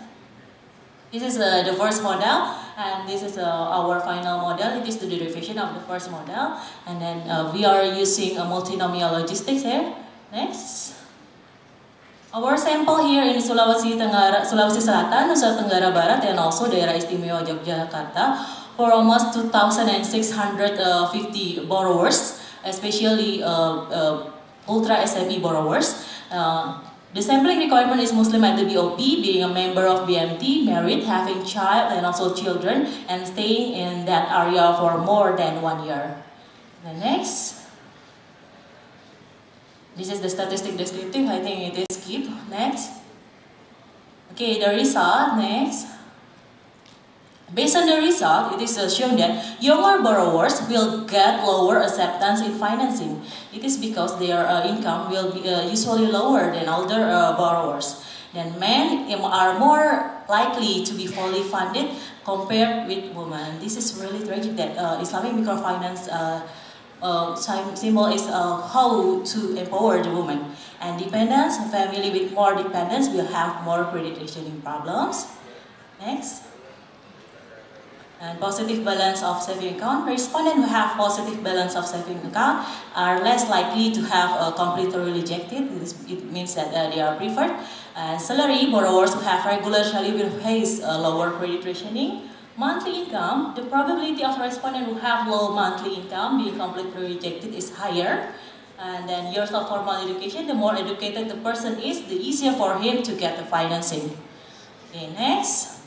This is the first model, and this is our final model. It is the derivation of the first model, and then we are using a multinomial logistics here. Next. Our sample here in Sulawesi Selatan, Nusa Tenggara Barat, and also Daerah Istimewa Yogyakarta for almost 2,650 borrowers, especially ultra SME borrowers. The sampling requirement is Muslim at the BOP, being a member of BMT, married, having child and also children, and staying in that area for more than 1 year. The next. This is the statistic descriptive. I think it is skip. Next. Okay, the result. Next. Based on the result, it is shown that younger borrowers will get lower acceptance in financing. It is because their income will be usually lower than older borrowers. Then men are more likely to be fully funded compared with women. This is really tragic that Islamic microfinance symbol is how to empower the woman. And dependents, family with more dependents will have more credit rationing problems. Next. And positive balance of saving account. Respondents who have positive balance of saving account are less likely to have a completely rejected. It means that they are preferred. And salary borrowers who have regular salary will face lower credit rationing. Monthly income, the probability of respondents who have low monthly income being completely rejected is higher. And then years of formal education, the more educated the person is, the easier for him to get the financing. Okay, next.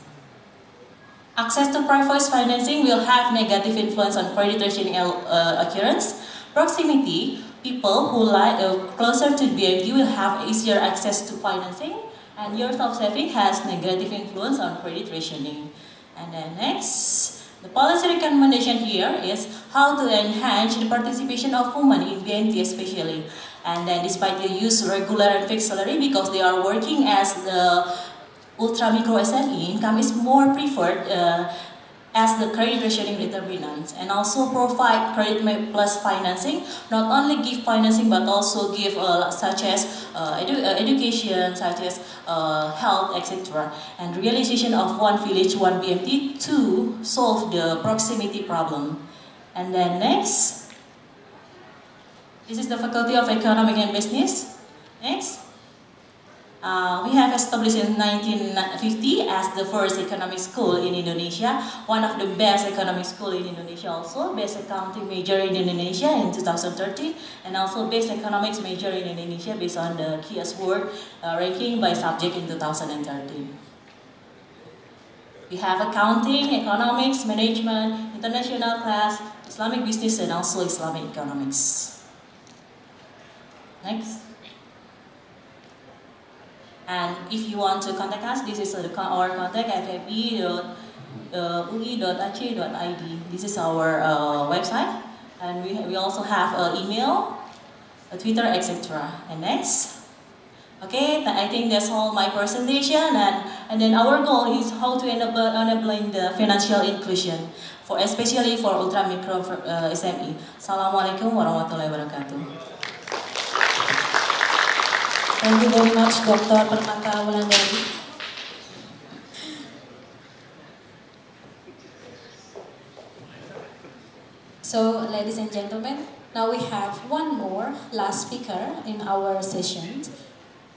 Access to private financing will have negative influence on credit rationing occurrence. Proximity, people who lie closer to BMT will have easier access to financing, and years of saving has negative influence on credit rationing. And then next, the policy recommendation here is how to enhance the participation of women in BMT especially. And then despite they use regular and fixed salary because they are working as the ultra micro SME, income is more preferred as the credit rationing determinants, and also provide credit plus financing. Not only give financing but also give such as education, such as health, etc. And realization of one village, one BMT to solve the proximity problem. And then next, this is the Faculty of Economic and Business. Next. We have established in 1950 as the first economic school in Indonesia, one of the best economic school in Indonesia also, best accounting major in Indonesia in 2013, and also best economics major in Indonesia based on the KIAS World ranking by subject in 2013. We have accounting, economics, management, international class, Islamic business, and also Islamic economics. Next. And if you want to contact us, this is our contact at fbi.ui.aceh.id. This is our website, and we also have email, Twitter, etc. And next. Okay, I think that's all my presentation, and then our goal is how to enabling the financial inclusion, especially for ultra micro SME. Assalamualaikum warahmatullahi wabarakatuh. Thank you very much, Dr. Permata Wulandari. So, ladies and gentlemen, now we have one more last speaker in our session.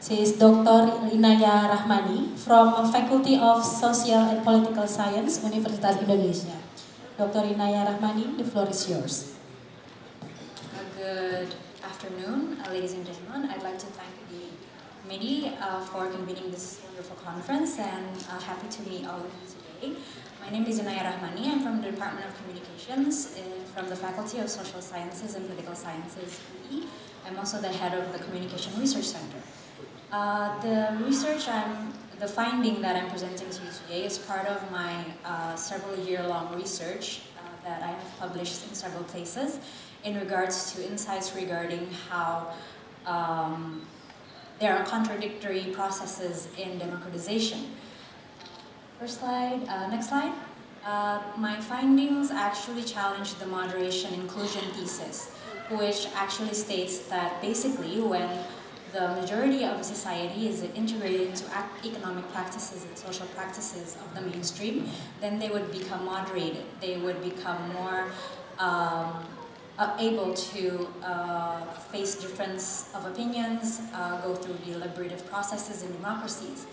She is Dr. Inaya Rahmani from Faculty of Social and Political Science, Universitas Indonesia. Dr. Inaya Rahmani, the floor is yours. Good afternoon, ladies and gentlemen. I'd like to thank the committee for convening this wonderful conference, and happy to meet all of you today. My name is Inaya Rahmani. I'm from the Department of Communications from the Faculty of Social Sciences and Political Sciences, UE. I'm also the head of the Communication Research Center. The finding that I'm presenting to you today is part of my several year-long research that I have published in several places. in regards to insights regarding how there are contradictory processes in democratization. First slide, next slide. My findings actually challenge the moderation inclusion thesis, which actually states that basically when the majority of society is integrated into economic practices and social practices of the mainstream, then they would become moderated. They would become more able to face difference of opinions, go through deliberative processes in democracies.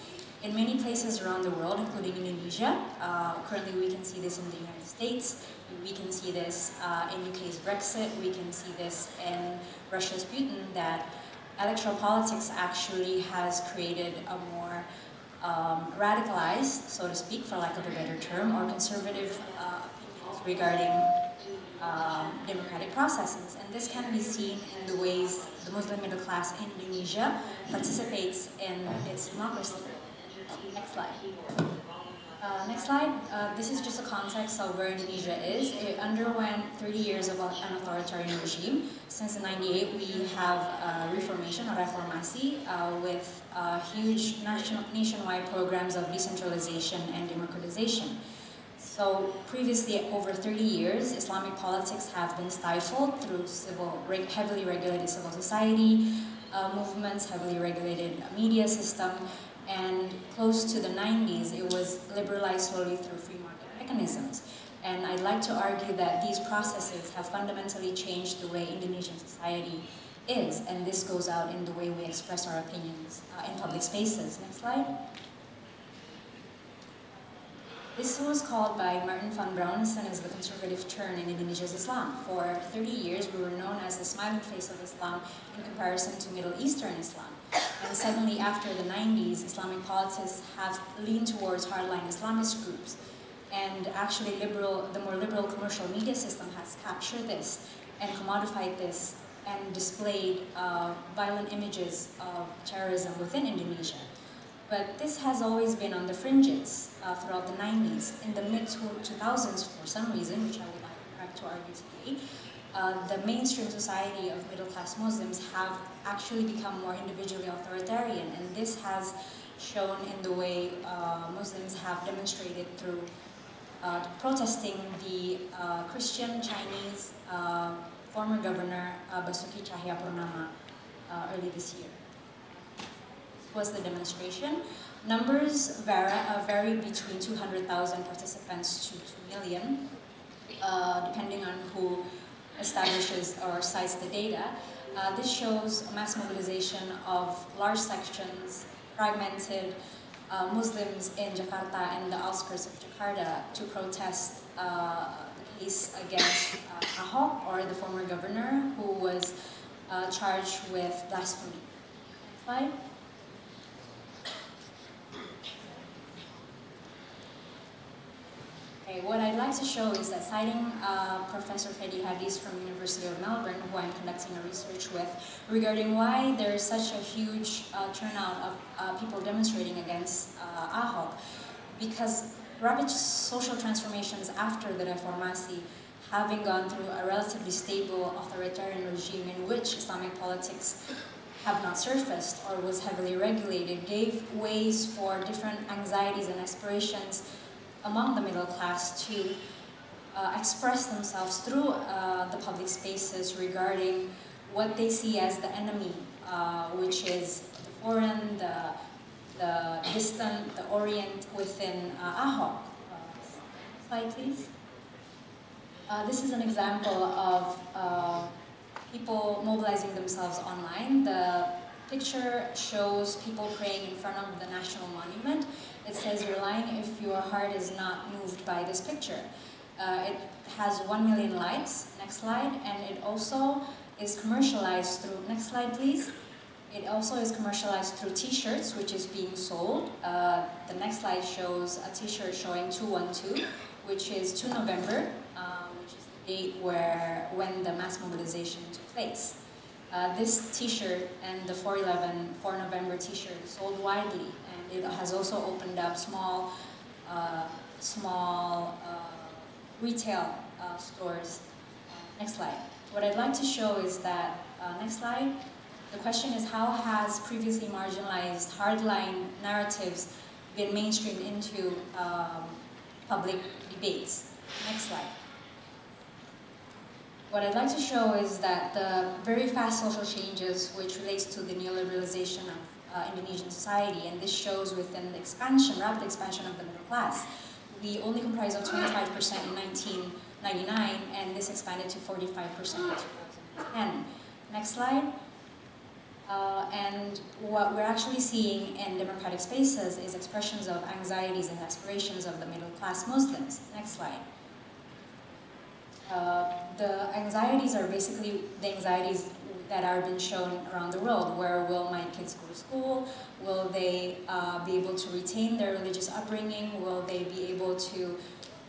In many places around the world, including Indonesia, currently we can see this in the United States, we can see this in UK's Brexit, we can see this in Russia's Putin, that electoral politics actually has created a more radicalized, so to speak, for lack of a better term, or conservative opinions regarding democratic processes. And this can be seen in the ways the Muslim middle class in Indonesia participates in its democracy. Next slide. Next slide. This is just a context of where Indonesia is. It underwent 30 years of an authoritarian regime. Since 1998, we have reformation or reformasi with huge nationwide programs of decentralization and democratization. So previously, over 30 years, Islamic politics have been stifled through heavily regulated civil society movements, heavily regulated media system, and close to the 90s, it was liberalized slowly through free market mechanisms. And I'd like to argue that these processes have fundamentally changed the way Indonesian society is, and this goes out in the way we express our opinions in public spaces. Next slide. This was called by Martin van Braunissen as the conservative turn in Indonesia's Islam. For 30 years, we were known as the smiling face of Islam in comparison to Middle Eastern Islam. And suddenly, after the 90s, Islamic politics have leaned towards hardline Islamist groups. And actually, the more liberal commercial media system has captured this and commodified this and displayed violent images of terrorism within Indonesia. But this has always been on the fringes throughout the 90s. In the mid-2000s, for some reason, which I would like to argue today, the mainstream society of middle-class Muslims have actually become more individually authoritarian, and this has shown in the way Muslims have demonstrated through protesting the Christian Chinese former governor Basuki Cahayapurnama early this year. Was the demonstration. Numbers vary between 200,000 participants to 2 million, depending on who establishes or cites the data. This shows a mass mobilization of large sections, fragmented Muslims in Jakarta and the outskirts of Jakarta to protest the case against Ahok, or the former governor, who was charged with blasphemy. Next slide. Okay, what I'd like to show is that citing Professor Fedi Hadis from University of Melbourne, who I'm conducting a research with, regarding why there is such a huge turnout of people demonstrating against Ahok, because rapid social transformations after the Reformasi, having gone through a relatively stable authoritarian regime in which Islamic politics have not surfaced or was heavily regulated, gave ways for different anxieties and aspirations among the middle class to express themselves through the public spaces regarding what they see as the enemy, which is the foreign, the distant, the Orient within Ahok. Slide, please. This is an example of people mobilizing themselves online. The picture shows people praying in front of the National Monument. It says, "You're lying if your heart is not moved by this picture." It has 1 million likes. Next slide. And it also is commercialized through, next slide please. It also is commercialized through t-shirts, which is being sold. The next slide shows a t-shirt showing 212, which is 2 November, which is the date when the mass mobilization took place. This t-shirt and the 4 November t-shirt is sold widely, and it has also opened up small retail stores. Next slide. What I'd like to show is that, next slide, the question is how has previously marginalized hardline narratives been mainstreamed into public debates? Next slide. What I'd like to show is that the very fast social changes which relates to the neoliberalization of Indonesian society, and this shows within the expansion, rapid expansion of the middle class. We only comprise of 25% in 1999, and this expanded to 45% in 2010. Next slide. And what we're actually seeing in democratic spaces is expressions of anxieties and aspirations of the middle class Muslims. Next slide. The anxieties are basically the anxieties that are being shown around the world. Where will my kids go to school? Will they be able to retain their religious upbringing? Will they be able to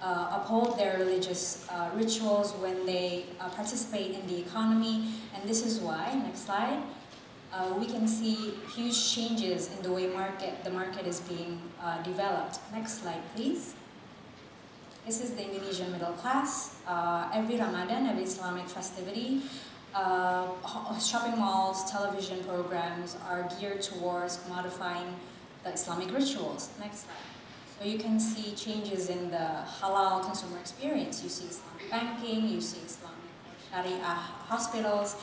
uphold their religious rituals when they participate in the economy? And this is why, next slide, we can see huge changes in the way the market is being developed. Next slide, please. This is the Indonesian middle class. Every Ramadan, every Islamic festivity, shopping malls, television programs are geared towards commodifying the Islamic rituals. Next slide. So you can see changes in the halal consumer experience. You see Islamic banking, you see Islamic Sharia hospitals,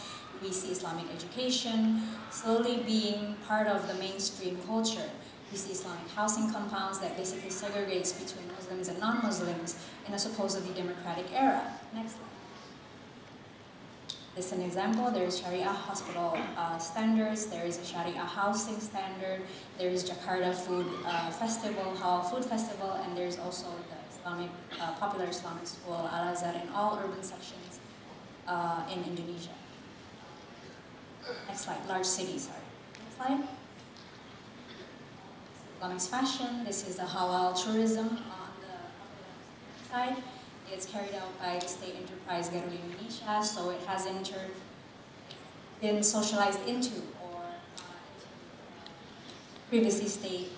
we see Islamic education slowly being part of the mainstream culture. We see Islamic housing compounds that basically segregates between Muslims and non-Muslims in a supposedly democratic era. Next slide. This is an example. There is Sharia hospital standards, there is a Sharia housing standard, there is Jakarta Food Festival, Halal Food Festival, and there's also the Islamic, popular Islamic school, Al-Azhar, in all urban sections in Indonesia. Next slide, large cities, sorry. Next slide. Islamic fashion, this is the halal tourism on the side. It's carried out by the state enterprise Garuda Indonesia, so it has been socialized into or previously state.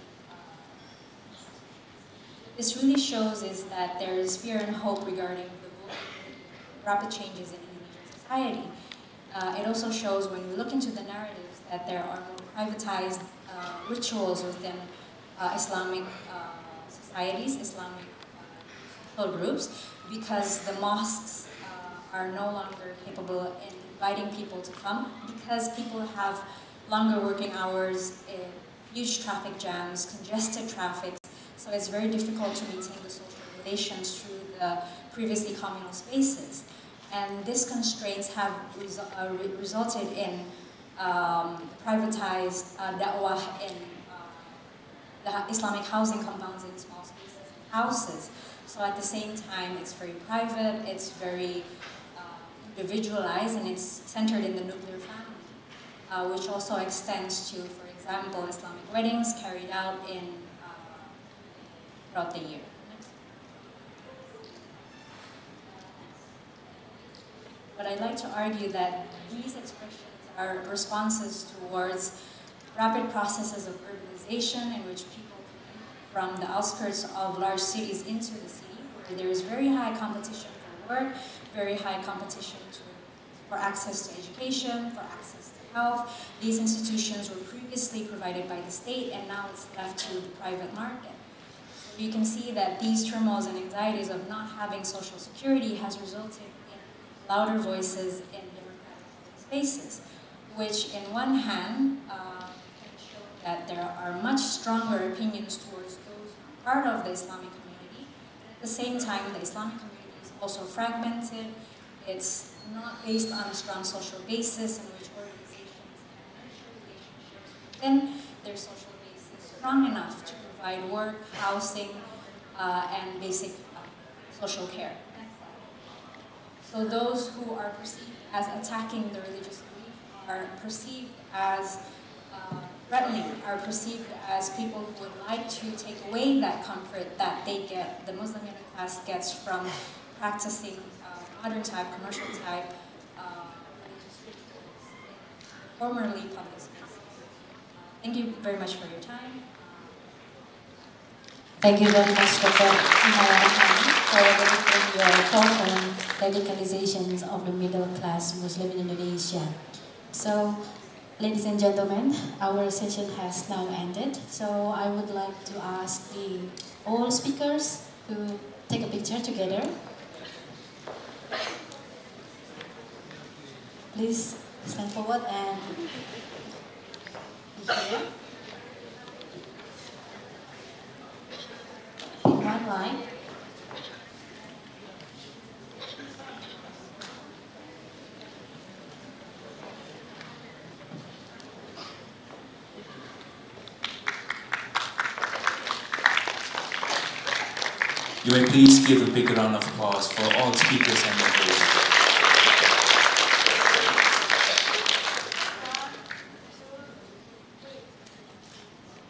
This really shows is that there is fear and hope regarding the rapid changes in Indonesian society. It also shows when we look into the narratives that there are more privatized rituals within Islamic societies, Islamic social groups, because the mosques are no longer capable in inviting people to come, because people have longer working hours, huge traffic jams, congested traffic, so it's very difficult to maintain the social relations through the previously communal spaces. And these constraints have resulted in privatized da'wah in the Islamic housing compounds in small spaces and houses. So at the same time, it's very private, it's very individualized, and it's centered in the nuclear family, which also extends to, for example, Islamic weddings carried out throughout the year. But I'd like to argue that these expressions are responses towards rapid processes of urbanization in which people from the outskirts of large cities into the city, where there is very high competition for work, very high competition for access to education, for access to health. These institutions were previously provided by the state, and now it's left to the private market. So you can see that these turmoils and anxieties of not having social security has resulted in louder voices in democratic spaces, which in one hand can show that there are much stronger opinions towards those who are part of the Islamic community. At the same time, the Islamic community is also fragmented. It's not based on a strong social basis in which organizations can nurture relationships within their social basis strong enough to provide work, housing, and basic social care. So those who are perceived as attacking the religious belief are perceived as threatening, are perceived as people who would like to take away that comfort that they get, the Muslim middle class gets from practicing modern type, commercial type religious rituals in formerly public spaces. Thank you very much for your time. Thank you very much, Dr. Inaya. for delivering your talk on radicalizations of the middle class Muslim in Indonesia. So, ladies and gentlemen, our session has now ended. So I would like to ask all speakers to take a picture together. Please stand forward and be here. In one line. You may please give a big round of applause for all speakers and moderators.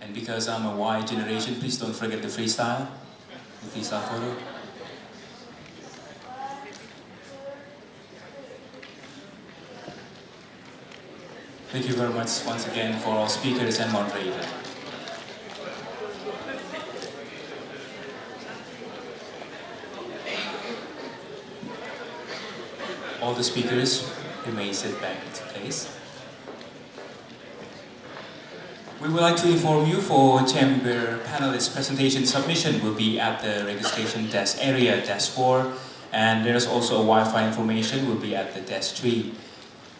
And because I'm a Y generation, please don't forget the freestyle photo. Thank you very much once again for all speakers and moderators. All the speakers, you may sit back into place. We would like to inform you for chamber panelist presentation submission will be at the registration desk area, desk 4, and there is also a Wi-Fi information will be at the desk 3.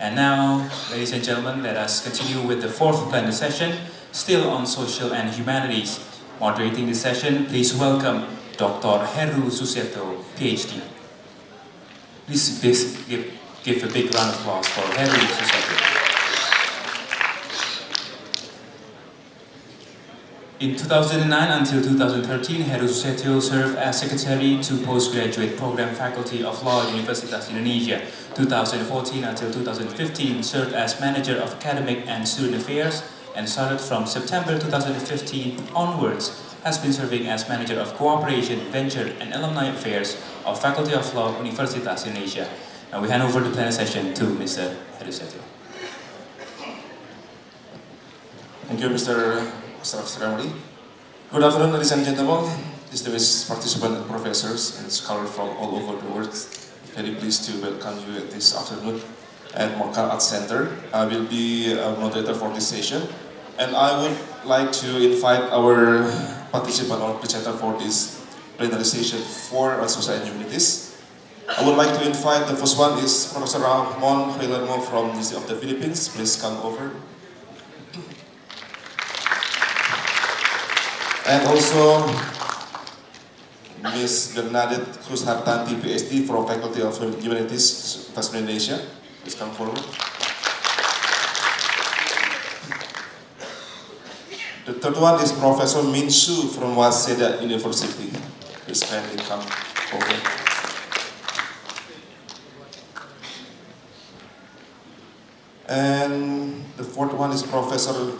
And now, ladies and gentlemen, let us continue with the fourth plenary session, still on social and humanities. Moderating the session, please welcome Dr. Heru Suseto, PhD. Please give a big round of applause for Heru Suseto. In 2009 until 2013, Heru Suseto served as Secretary to Postgraduate Program Faculty of Law, Universitas Indonesia. 2014 until 2015, served as Manager of Academic and Student Affairs, and started from September 2015 onwards, has been serving as Manager of Cooperation, Venture and Alumni Affairs of Faculty of Law, Universitas Indonesia. And we hand over the plenary session to Mr. Heru Suseto. Thank you, Mr. Staff Ceremony. Good afternoon, ladies and gentlemen, distinguished participants and professors and scholars from all over the world. Very pleased to welcome you this afternoon at Morkan Arts Center. I will be a moderator for this session, and I would like to invite our participant or presenter for this plenary session for social and humanities. I would like to invite, the first one is Professor Ramon Hilarmo from the University of the Philippines. Please come over. And also Ms. Bernadette Cruz Hartanti, PhD from Faculty of Humanities, Universitas Indonesia. Please come forward. The third one is Professor Min Su from Waseda University. Please kindly come forward. And the fourth one is Professor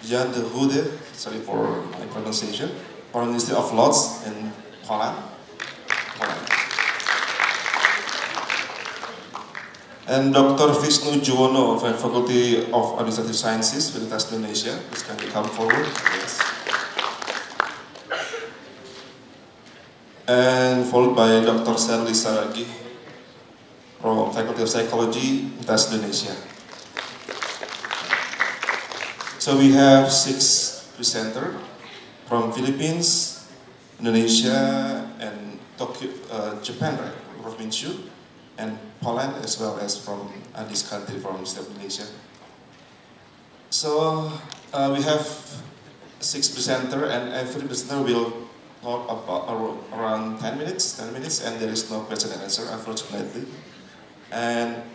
Jan de Hoede, sorry for my pronunciation, from the University of Lodz in Poland. And Dr. Vishnu Juwono from Faculty of Administrative Sciences, Universitas Indonesia. Please kindly come forward. Yes. And followed by Dr. Serli Saragi from Faculty of Psychology, Universitas Indonesia. So we have 6 presenters from Philippines, Indonesia, and Tokyo, Japan, right? Prof. Minshu, and Poland, as well as from this country, from Indonesia. So we have 6 presenters, and every presenter will talk about around 10 minutes, and there is no question and answer, unfortunately. And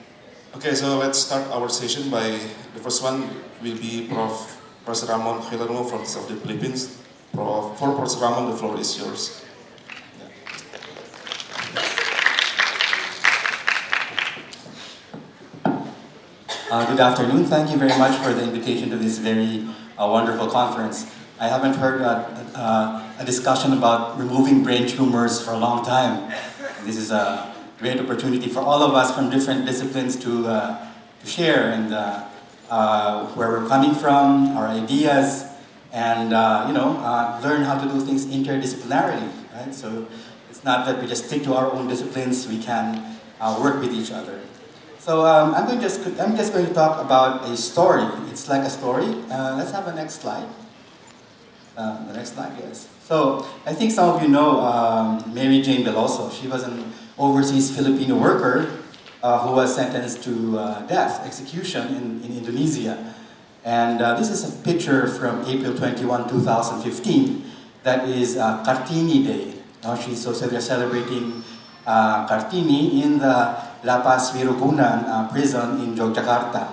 okay, so let's start our session by, the first one will be Professor Ramon Hilarmo from the Philippines. For Professor Ramon, the floor is yours. Good afternoon. Thank you very much for the invitation to this very wonderful conference. I haven't heard a discussion about removing brain tumors for a long time. This is a great opportunity for all of us from different disciplines to share and where we're coming from, our ideas, and learn how to do things interdisciplinarily. Right? So It's not that we just stick to our own disciplines, we can work with each other. So I'm just going to talk about a story. It's like a story. Let's have the next slide. The next slide, yes. So I think some of you know Mary Jane Veloso. She was an overseas Filipino worker who was sentenced to death, execution in Indonesia. And this is a picture from April 21, 2015. That is Kartini Day. So they're celebrating Kartini in the La Paz Wirogunan prison in Yogyakarta.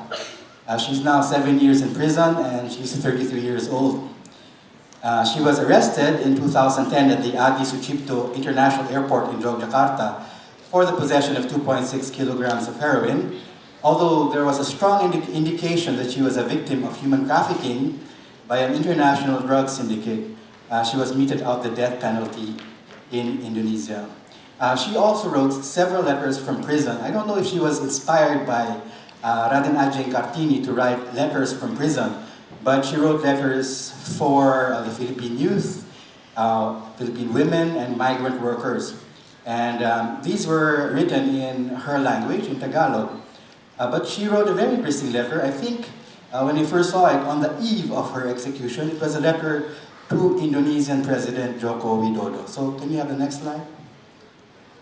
She's now 7 years in prison and she's 33 years old. She was arrested in 2010 at the Adi Sucipto International Airport in Yogyakarta for the possession of 2.6 kilograms of heroin, although there was a strong indication that she was a victim of human trafficking by an international drug syndicate. She was meted out the death penalty in Indonesia. She also wrote several letters from prison. I don't know if she was inspired by Raden Ajeng Kartini to write letters from prison, but she wrote letters for the Philippine youth, Philippine women, and migrant workers. And these were written in her language, in Tagalog. But she wrote a very interesting letter. I think when I first saw it on the eve of her execution, it was a letter to Indonesian President Joko Widodo. So can you have the next slide?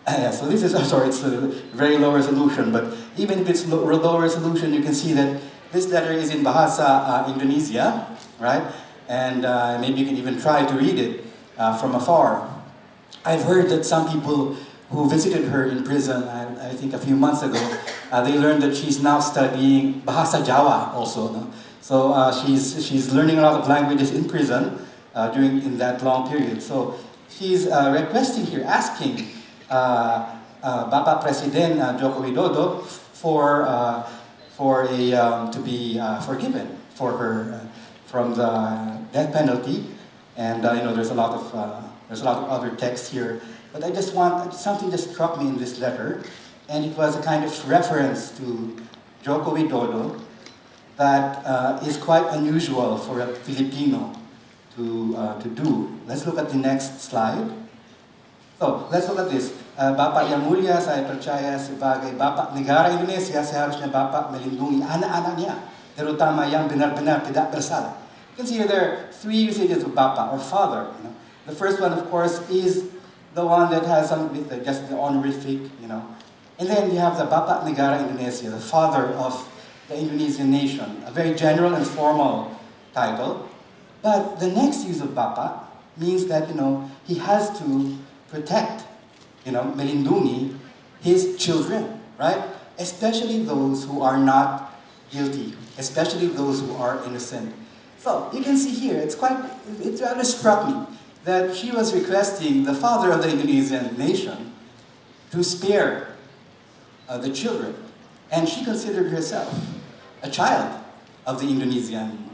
Yeah, so this is, sorry, it's a very low resolution, but even if it's low resolution, you can see that this letter is in Bahasa Indonesia, right? And maybe you can even try to read it from afar. I've heard that some people who visited her in prison, I think a few months ago, they learned that she's now studying Bahasa Jawa also. No? So she's learning a lot of languages in prison in that long period. So she's requesting here, asking Bapak Presiden Joko Widodo to be forgiven for her from the death penalty, and there's a lot of other text here. But I just want something that struck me in this letter, and it was a kind of reference to Joko Widodo that is quite unusual for a Filipino to do. Let's look at the next slide. So, let's look at this. Bapak yang mulia, saya percaya sebagai Bapak negara Indonesia, seharusnya Bapak melindungi anak-anaknya, terutama yang benar-benar tidak bersalah. You can see here there are three usages of Bapak, or father. The first one, of course, is the one that has something with just the honorific, And then you have the Bapak negara Indonesia, the father of the Indonesian nation, a very general and formal title. But the next use of Bapak means that, he has to protect, melindungi his children, right? Especially those who are not guilty, especially those who are innocent. So you can see here, it rather struck me that she was requesting the father of the Indonesian nation to spare the children. And she considered herself a child of the Indonesian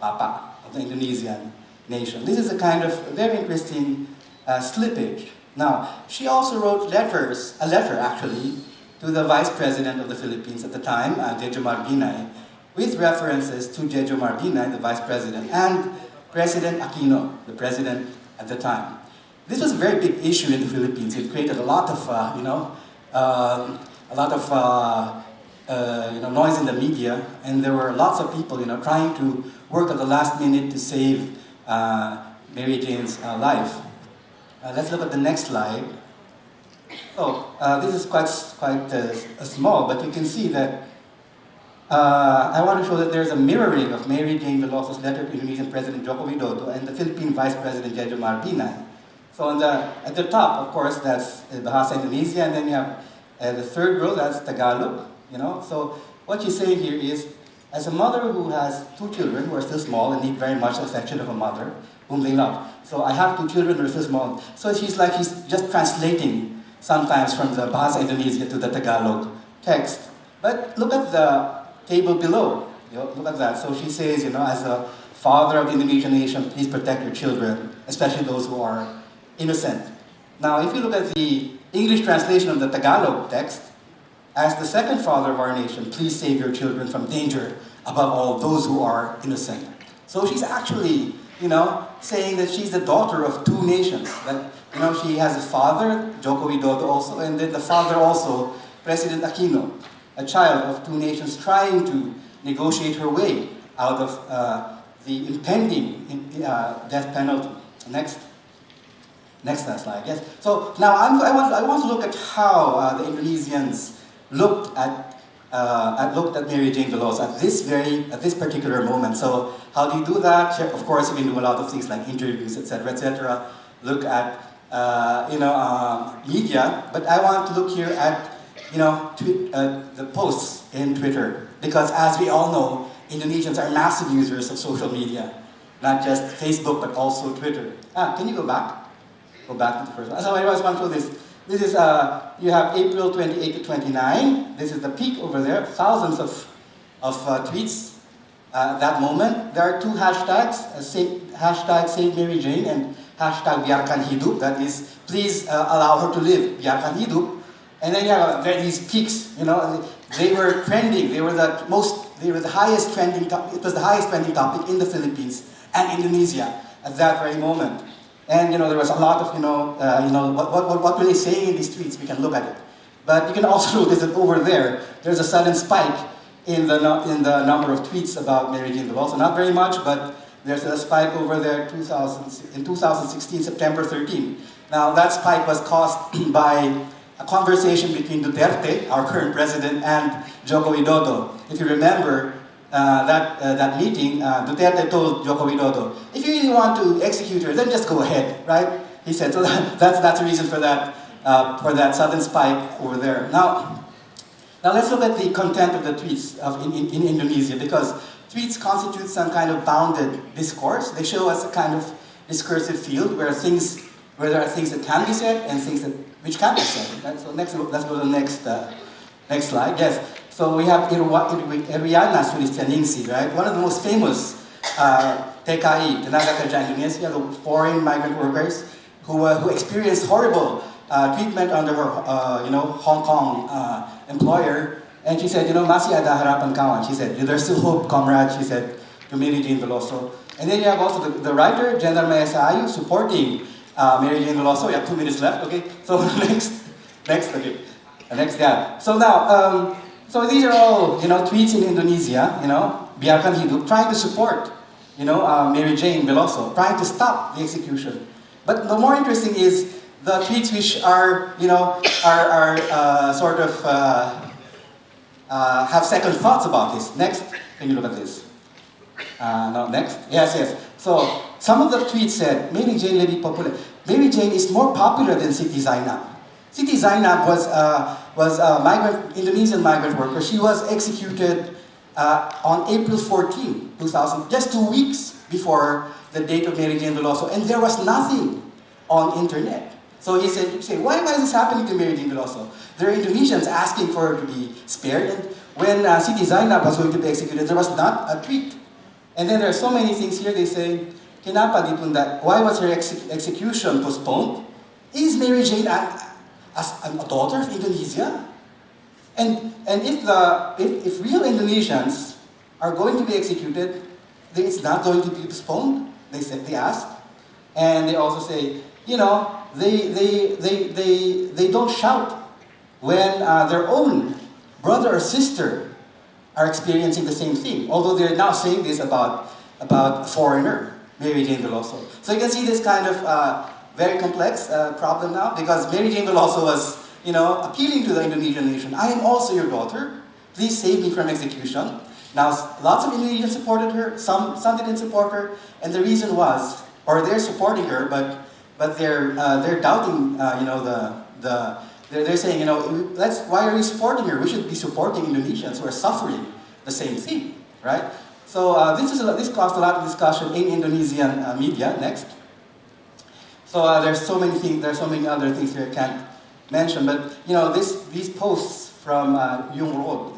Bapak, of the Indonesian nation. This is a kind of very interesting slippage. Now, she also wrote a letter actually, to the Vice President of the Philippines at the time, Jejo Marbinay, with references to Jejo Marbinay, the Vice President, and President Aquino, the President at the time. This was a very big issue in the Philippines. It created a lot of, noise in the media, and there were lots of people, trying to work at the last minute to save Mary Jane's life. Let's look at the next slide. So this is quite small, but you can see that I want to show that there's a mirroring of Mary Jane Veloso's letter to Indonesian President Joko Widodo and the Philippine Vice President Jejo Marbinay. So at the top, of course, that's Bahasa Indonesia, and then you have the third row, that's Tagalog. So what she's saying here is, as a mother who has two children who are still small and need very much the affection of a mother whom they love. So I have two children who are still small. So she's just translating sometimes from the Bahasa Indonesia to the Tagalog text. But look at the table below. Look at that. So she says, as a father of the Indonesian nation, please protect your children, especially those who are innocent. Now, if you look at the English translation of the Tagalog text, as the second father of our nation, please save your children from danger, above all those who are innocent. So she's actually saying that she's the daughter of two nations. That, she has a father, Joko Widodo also, and then the father also, President Aquino, a child of two nations trying to negotiate her way out of the impending death penalty. Next slide, yes. So now I want to look at how the Indonesians looked at Mary Jane Veloso at this particular moment. So how do you do that? Of course, you can do a lot of things like interviews, etc., etc. Look at media, but I want to look here at the posts in Twitter, because as we all know, Indonesians are massive users of social media, not just Facebook but also Twitter. Can you go back? Go back to the first one. So I just want to show this. This is, you have April 28 to 29. This is the peak over there, thousands of tweets at that moment. There are two hashtags, hashtag Save Mary Jane and hashtag Biarkan Hidup, that is, please allow her to live, Biarkan Hidup. And then you have these peaks, they were trending, they were the highest trending topic, it was the highest trending topic in the Philippines and Indonesia at that very moment. And there was a lot of what were they saying in these tweets? We can look at it, but you can also notice that over there's a sudden spike in the number of tweets about Mary Jane Veloso. Not very much, but there's a spike over there in 2016, September 13. Now that spike was caused by a conversation between Duterte, our current president, and Joko Widodo. If you remember that meeting, Duterte told Joko Widodo, if you really want to execute her, then just go ahead, right? He said, so that's the reason for that sudden spike over there. Now let's look at the content of the tweets in Indonesia, because tweets constitute some kind of bounded discourse. They show us a kind of discursive field where there are things that can be said and things which can't be said. Right? So let's go to the next slide. Yes. So we have Iriana Sulistianingsi, right? One of the most famous TKI, Tenaga Kerja Indonesia, the foreign migrant workers who experienced horrible treatment under her, Hong Kong employer. And she said, masih ada harapan kawan. She said, there's still hope, comrade. She said to Mary Jane Veloso. And then you have also the writer, General Mesa Ayu, supporting Mary Jane Veloso. We have 2 minutes left. Okay. So next. Okay. Next. Yeah. So now. So these are all, tweets in Indonesia, Biarkan Hidup, trying to support, Mary Jane Veloso, trying to stop the execution. But the more interesting is the tweets which are, sort of have second thoughts about this. Next, can you look at this? No, next. Yes. So some of the tweets said, Mary Jane lebih popular. Mary Jane is more popular than Siti Zainab. Siti Zainab was a Indonesian migrant worker. She was executed on April 14, 2000, just 2 weeks before the date of Mary Jane Veloso, and there was nothing on internet. So you say, why is this happening to Mary Jane Veloso? There are Indonesians asking for her to be spared, and when Siti Zainab was going to be executed, there was not a tweet. And then there are so many things here. They say, kenapa ditunda? Why was her execution postponed? Is Mary Jane as a daughter of Indonesia? And if real Indonesians are going to be executed, then it's not going to be postponed. They asked, and they also say, they don't shout when their own brother or sister are experiencing the same thing. Although they're now saying this about a foreigner, Mary Jane Veloso. So you can see this kind of very complex problem now, because Mary Jane Veloso was, appealing to the Indonesian nation. I am also your daughter. Please save me from execution. Now, lots of Indonesians supported her. Some didn't support her, and the reason was, or they're supporting her, but they're doubting, they're saying, why are we supporting her? We should be supporting Indonesians who are suffering the same thing, right? So this caused a lot of discussion in Indonesian media. Next. So there's so many things. There's so many other things here I can't mention. But these posts from Yung Rod,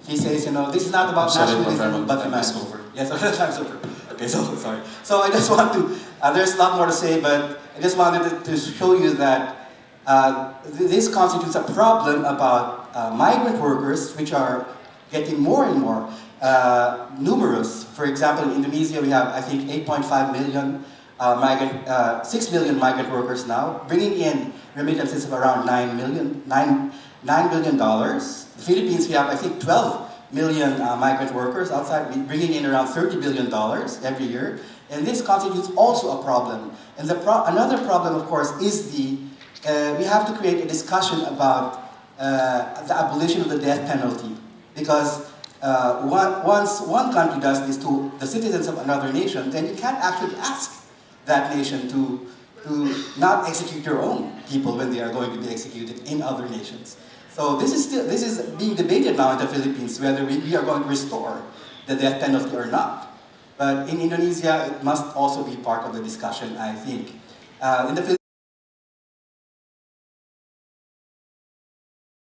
he says, this is not about nationalism, but over. Yes, the time's over. Okay, so sorry. So I just want to. There's a lot more to say, but I just wanted to show you that this constitutes a problem about migrant workers, which are getting more and more. numerous. For example, in Indonesia, we have, I think, 8.5 million 6 million migrant workers now, bringing in remittances of around $9 billion. The Philippines, we have, I think, 12 million migrant workers outside, bringing in around $30 billion every year. And this constitutes also a problem. And another problem, of course, is we have to create a discussion about the abolition of the death penalty. Because once one country does this to the citizens of another nation, then you can't actually ask that nation to not execute your own people when they are going to be executed in other nations. So this is being debated now in the Philippines, whether we are going to restore the death penalty or not. But in Indonesia, it must also be part of the discussion, I think. In the